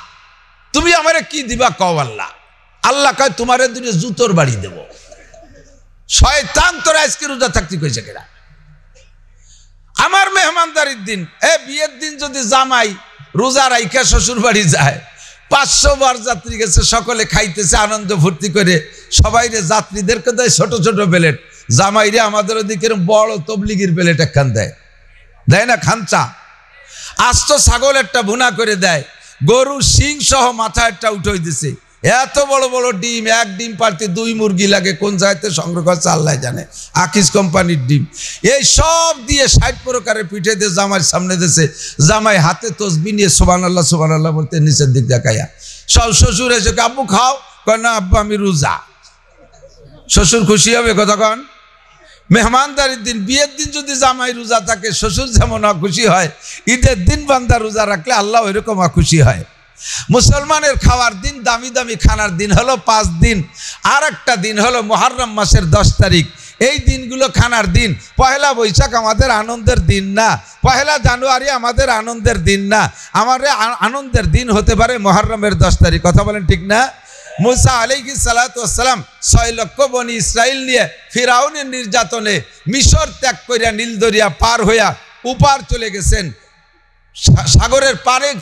তুমি আমারে কি দিবা কও? আল্লাহ আল্লাহ কয়, তোমারে দুটো জুতোর বাড়ি দেব। শয়তান, তোর আজকে রোজা থাকতে কইছে কেনা? আমার মেহমানদারির দিন, বিয়ের দিন যদি জামাই রোজা রাইখা শ্বশুর বাড়ি যায়, 500 বার যাত্রী গেছে, সকলে খাইতেছে আনন্দ ফুর্তি করে, সবাই রে যাত্রীদেরকে দেয় ছোট ছোট প্লেট, জামাইরে আমাদের ওদিকে বড় তবলিগির প্লেট একখান দেয়, দেয় না? খানচা আস্ত ছাগল একটা ভুনা করে দেয়, গরু শিং সহ মাথা একটা উঠে দিছে, এত বড় বড় ডিম, 1 ডিম পারতে 2 মুরগি লাগে, কোন জায়গাতে সংগ্রহ করছে আল্লাহ জানে, আকিস কোম্পানির ডিম। এই সব দিয়ে 60 প্রকারের পিঠে দিয়ে জামাইয়ের সামনে দিয়েছে। জামাই হাতে তসবিহ নিয়ে সুবহানাল্লাহ সুবহানাল্লাহ বলতে নিচের দিক দেখাইয়া, সব শ্বশুর এসে, আব্বু খাও? কয় না আব্বু আমি রোজা। শ্বশুর খুশি হবে কতক্ষণ? মেহমানদারির দিন, বিয়ের দিন যদি জামাই রোজা থাকে, শ্বশুর যেমন খুশি হয়, ঈদের দিন বান্দা রোজা রাখলে আল্লাহ ওইরকম খুশি হয়। মুসলমানের খাওয়ার দিন, দামি দামি খানার দিন হলো 5 দিন। আর একটা দিন হলো মুহররম মাসের 10 তারিখ। এই দিনগুলো খানার দিন। পহেলা বৈশাখ আমাদের আনন্দের দিন না, পহেলা জানুয়ারি আমাদের আনন্দের দিন না, আমাদের আনন্দের দিন হতে পারে মুহররমের 10 তারিখ। কথা বলেন ঠিক না? মুসা আলাইহিস সালাতু ওয়াস সালাম 6 লক্ষ বনি ইসরাইল নিয়ে ফিরাউনের নির্যাতনে মিশর ত্যাগ করিয়া নীল দরিয়া পার হইয়া উপার চলে গেছেন। সাগরের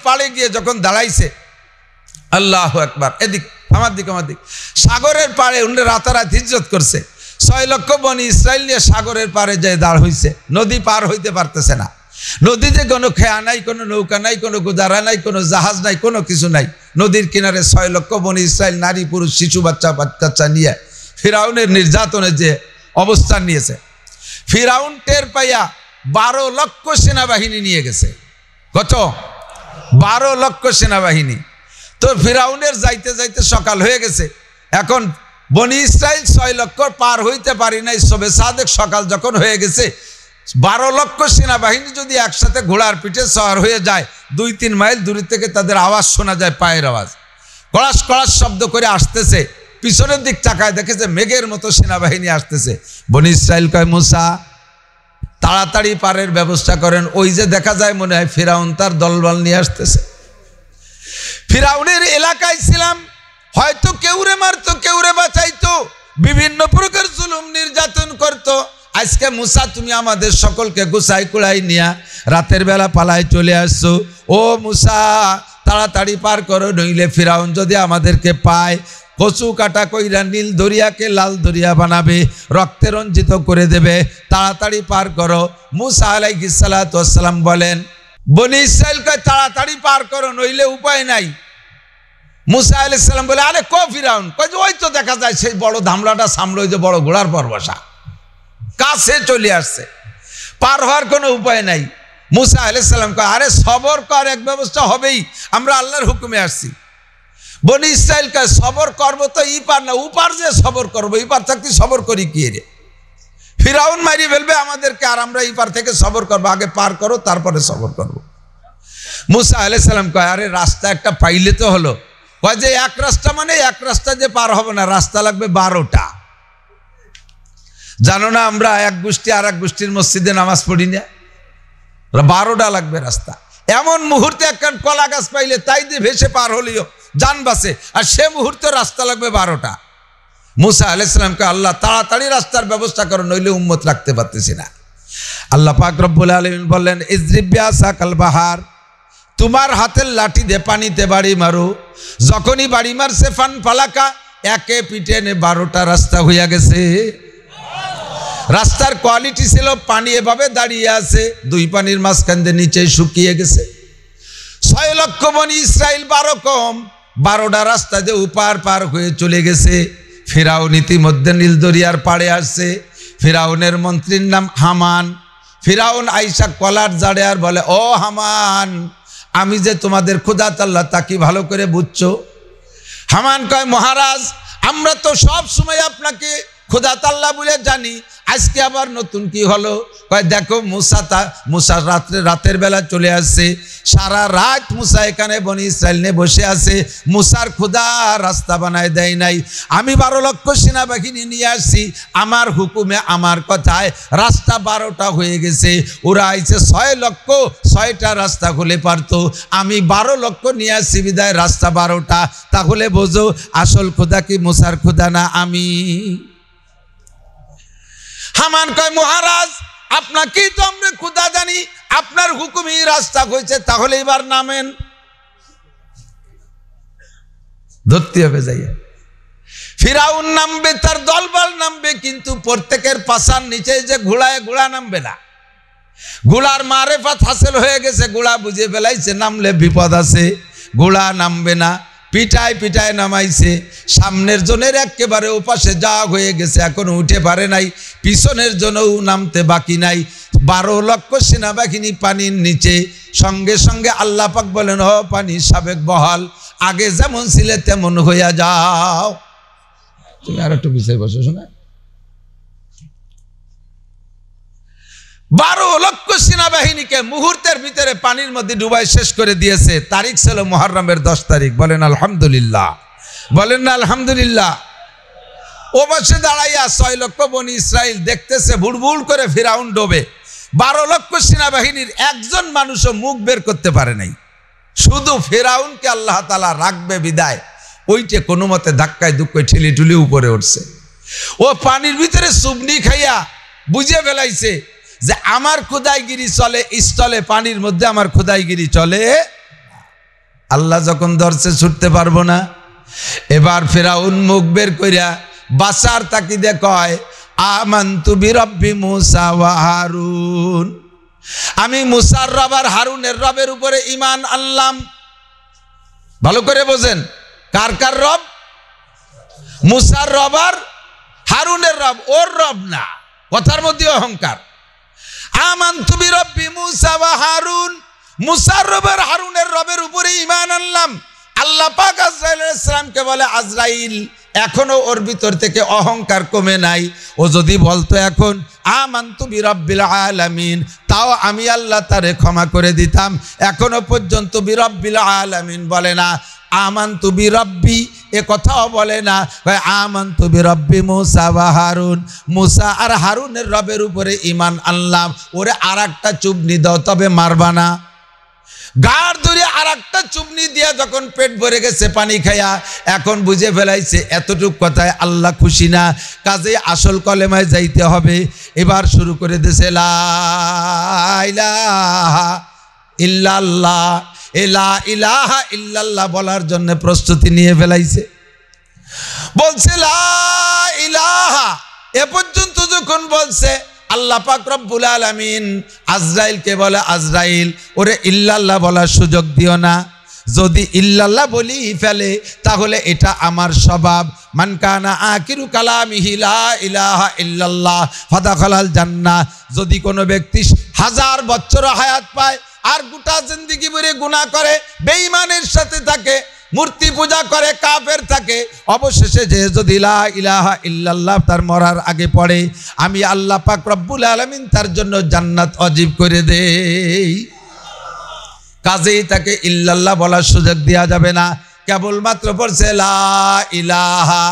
পাড়ে গিয়ে যখন দাঁড়াইছে, আল্লাহু আকবার, এদিক আমার দিক সাগরের পাড়ে উনি রাতারাত হিজরত করছে। 6 লক্ষ বনি ইসরাইল নিয়ে সাগরের পাড়ে যায় দাঁড় হইছে। নদী পার হইতে পারতেছে না। নদীতে কোনো খেয়া নাই, কোনো নৌকা নাই, কোনো গুদারা নাই, কোনো জাহাজ নাই, কোনো কিছু নাই। নদীর কিনারে 6 লক্ষ বনি ইসরাইল নারী পুরুষ শিশু বাচ্চা নিয়ে ফিরাউনের নির্যাতনে যে অবস্থান নিয়েছে। ফিরাউন টের পাইয়া 12 লক্ষ সেনাবাহিনী নিয়ে গেছে। কত? 12 লক্ষ সেনাবাহিনী। তো ফিরাউনের যাইতে যাইতে সকাল হয়ে গেছে। এখন বনি ইসরাইল 6 লক্ষ পার হইতে পারি নাই, সবে সাদেক সকাল যখন হয়ে গেছে, 12 লক্ষ সেনাবাহিনী যদি একসাথে ঘোড়ার পিঠে সওয়ার হয়ে যায়, 2-3 মাইল দূর থেকে তাদের আওয়াজ শোনা যায়, পায়ের আওয়াজ, কড়াস কড়াস শব্দ করে আসতেছে। পিছনের দিক তাকায় দেখেছে মেঘের মতো সেনাবাহিনী আসতেছে। বনি ইসরাইল কয়, মুসা তাড়াতাড়ি পারের ব্যবস্থা করেন, ওই যে দেখা যায় মনে হয় ফিরাউন তার দলবল নিয়ে আসতেছে। ফিরাউনের এলাকায় ছিলাম, হয়তো কেউরে মারতো, কেউরে বাঁচাইতো, বিভিন্ন প্রকার জুলুম নির্যাতন করতো। আজকে মুসা তুমি আমাদের সকলকে গুছাই কুড়াই নিয়া রাতের বেলা পালায় চলে আসছো। ও মুসা তাড়াতাড়ি পার করো, নইলে ফিরাউন যদি আমাদেরকে পায় কচু কাটা কইরা নীল দরিয়াকে লাল দরিয়া বানাবে, রক্তে রঞ্জিত করে দেবে। তাড়াতাড়ি পার করো। মুসা আলাইহিস সালাতু ওয়াস সালাম বলেন, বনি ইসরাইল কয় তাড়াতাড়ি পার করো, নইলে উপায় নাই। মুসা আলাইহিস সালাম বলে, আরে কো ফিরাউন? কয় যে ওই তো দেখা যায় সেই বড় ধামলাটা সামলে, ওই যে বড় ঘোড়ার পর বসা, কাছে চলে আসছে, পার হওয়ার কোনো উপায় নাই। মুসা আলাইহিস সালাম কয়, আরে সবর কর, এক ব্যবস্থা হবেই, আমরা আল্লাহর হুকুমে আসছি। বনি ইসরাইল কয়, সবর করবো তো ইপার না, উপার যে সবর করবো, ইপার থাকতে সবর করি কি রে? ফিরাউন মারি ফেলবে আমাদেরকে, আর আমরা ইপার থেকে সবর করবো? আগে পার করো, তারপরে সবর করবো। মুসা আলাইহিস সালাম কয়, আরে রাস্তা একটা পাইলে তো হলো। কয় যে এক রাস্তা, মানে এক রাস্তা যে পার হবে না, রাস্তা লাগবে 12টা। জানো না আমরা এক গোষ্ঠী আর এক গোষ্ঠীর মসজিদে নামাজ পড়ি না, 12টা লাগবে রাস্তা। এমন মুহূর্তে একটা কলা গাছ পাইলে তাই দিয়ে ভেসে পার হলেও জান বাঁচে, আর সে মুহূর্তে রাস্তা লাগবে 12টা। মুসা আলাইহিস সালামকে আল্লাহ তাড়াতাড়ি রাস্তার ব্যবস্থা করো, নইলে উম্মত রাখতে পারতেছি না। আল্লাহ পাক রব্বুল আলামিন বললেন, ইজরিব বিআসাকাল বাহার, তোমার হাতের লাঠি দিয়ে পানিতে বাড়ি মারো। যখনই বাড়ি মারছে ফান ফালাকা, একে পিঠে এনে 12টা রাস্তা হইয়া গেছে। রাস্তার কোয়ালিটি ছিল, পানি এভাবে দাঁড়িয়ে আছে, 2 পানির মাঝখান দিয়ে নিচে শুকিয়ে গেছে। 6 লক্ষ বনি ইসরাইল 12 কম, 12টা রাস্তা দিয়ে উপার পার হয়ে চলে গেছে। ফিরাউন ইতিমধ্যে নীল দরিয়ার পাড়ে আসছে। ফিরাউনের মন্ত্রীর নাম হামান। ফিরাউন আইসা কলার জাড়ে আর বলে, ও হামান, আমি যে তোমাদের খোদা আল্লাহ তা কি ভালো করে বুঝছো? হামান কয়, মহারাজ আমরা তো সব সময় আপনাকে খোদা আল্লাহ বলে জানি, আজকে আবার নতুন কি হলো? কয় দেখো মুসা রাতের বেলা চলে আসছে, সারা রাত মুসা এখানে বনি ইসরাইল নিয়ে বসে আছে, মুসার খোদা রাস্তা বানায় দেয় নাই। আমি 12 লক্ষ সেনাবাহিনী নিয়ে আসছি, আমার হুকুমে আমার কথায় রাস্তা 12টা হয়ে গেছে। ওরা আইছে 6 লক্ষ, 6টা রাস্তা খুলে পারতো, আমি 12 লক্ষ নিয়ে আসছি বিদায় রাস্তা 12টা। তাহলে বোঝো আসল খোদা কি মুসার খোদা না আমি? হামান কয়, মহারাজ আপনাকেই তো আমরা খোদা জানি, আপনার হুকুমই রাস্তা হয়েছে, তাহলে এবার নামেন। ধরতে হবে যাইয়া। ফিরাউন নামবে, তার দলবল নামবে, কিন্তু প্রত্যেকের পাশার নিচে যে ঘোড়া নামবে না। ঘোড়ার মারেফাত হাসিল হয়ে গেছে, ঘোড়া বুঝে ফেলাইছে নামলে বিপদ আছে, ঘোড়া নামবে না। পিটায় পিটায় নামাইছে, সামনের জনের একেবারে ওপাশে যাওয়া হয়ে গেছে, এখনো উঠে পারে নাই, পিছনের জনও নামতে বাকি নাই। 12 লক্ষ সেনাবাহিনী পানির নিচে। সঙ্গে সঙ্গে আল্লাহ পাক বলেন, ও পানি সাবেক বহাল, আগে যেমন ছিলে তেমন হইয়া যাও। তুমি আর একটু পিছিয়ে বসো শোনা। 12 লক্ষ সেনাবাহিনীকে মুহূর্তের ভিতরে পানির মধ্যে ডুবাই শেষ করে দিয়েছে। তারিখ ছিল মুহররমের 10 তারিখ। বলেন আলহামদুলিল্লাহ, বলেন না আলহামদুলিল্লাহ। ও পাশে দাঁড়াইয়া 6 লক্ষ বনি ইসরাইল দেখতেছে বুড়বুড় করে ফিরাউন ডোবে। 12 লক্ষ সেনাবাহিনীর একজন মানুষও মুখ বের করতে পারে নাই। শুধু ফিরাউনকে আল্লাহ তাআলা রাখবে বিদায় ওইটা কোনো মতে ধাক্কায় দুঃখে ঠেলে ঠুলে উপরে উঠছে। ও পানির ভিতরে চুবনি খাইয়া বুঝে ফেলাইছে যে আমার খোদাইগিরি চলে স্থলে, পানির মধ্যে আমার খোদাইগিরি চলে। আল্লাহ যখন ধরছে ছুটতে পারবো না। এবার ফিরাউন মুখ বের কইরা বাসার তাকিদে কয় আমানতু বিরব্বি মুসা ওয়া হারুন, আমি মুসার রব আর হারুনের রবের উপরে ঈমান আনলাম। ভালো করে বোঝেন, কার কার রব? মুসার রব আর হারুনের রব, ওর রব না, কথার মধ্যে অহংকার। আমানতু বিরব্বি মুসা ওয়া হারুন, মুসার রব আর হারুনের রবের উপরে ঈমান আনলাম। আল্লাহ পাক আজরাইল আলাইহিস সালামকে বলে আজরাইল এখনো ওর ভিতর থেকে অহংকার কমে নাই। ও যদি বলতো এখন আমানতু বিরব্বিল আলামিন, তাও আমি আল্লাহ তারে ক্ষমা করে দিতাম। এখনো পর্যন্ত বিরব্বিল আলামিন বলে না, আমানতু বিরব্বি এ কথাও বলে না, আমানতু বিরব্বি মুসা ওয়া হারুন, মুসা আর হারুনের রবের উপরে ঈমান আনলাম। ওরে আরেকটা চুবনি দাও, তবে মারবা না। গাড় ধরে আরেকটা চুবনি দিয়া যখন পেট ভরে গেছে পানি খায়া, এখন বুঝে ফেলাইছে এতটুক কথায় আল্লাহ খুশি না, কাজে আসল কলেমায় যাইতে হবে। এবার শুরু করে দিয়েছে লা ইলাহা ইল্লাল্লাহ, লা ইলাহা ইল্লাল্লাহ বলার জন্য প্রস্তুতি নিয়ে ফেলাইছে। বলছে লা ইলাহা, এ পর্যন্ত যখন বলছে আল্লাহ পাক রব্বুল আলামিন আজরাইলকে বলে আজরাইল ওরে ইল্লাল্লাহ বলার সুযোগ দিও না। যদি ইল্লাল্লাহ বলি ফেলে তাহলে এটা আমার স্বভাব। মান কানা আখিরু কালামিহি লা ইলাহা ইল্লাল্লাহ ফাদাখালাল জান্নাহ, যদি কোনো ব্যক্তি 1000 বছর হায়াত পায় আর গোটা জিন্দেগি ভরে গুনাহ করে, বেঈমানের সাথে থাকে, মূর্তি পূজা করে, কাফের থাকে, অবশেষে যে যদি লা ইলাহা ইল্লাল্লাহ তার মরার আগে পড়ে, আমি আল্লাহ পাক রব্বুল আলামিন তার জন্য জান্নাত ওয়াজিব করে দেই। কাজেই তাকে ইল্লাল্লাহ বলার সুযোগ দেওয়া যাবে না। কেবলমাত্র পড়ছে লা ইলাহা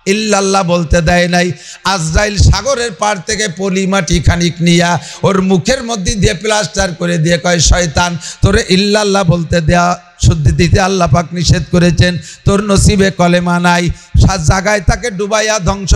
ইল্লাল্লাহ বলতে দেয় নাই। আজরাইল সাগরের পার থেকে পলি মাটি খানিক নিয়া ওর মুখের মধ্যে দিয়ে প্লাস্টার করে দিয়ে কয় শয়তান তোরে ইল্লাল্লাহ বলতে দেয়া শুদ্ধি দিতে আল্লাহ পাক নিষেধ করেছেন, তোর নসিবে কলেমা নাই। 7 জায়গায় তাকে ডুবাইয়া ধ্বংস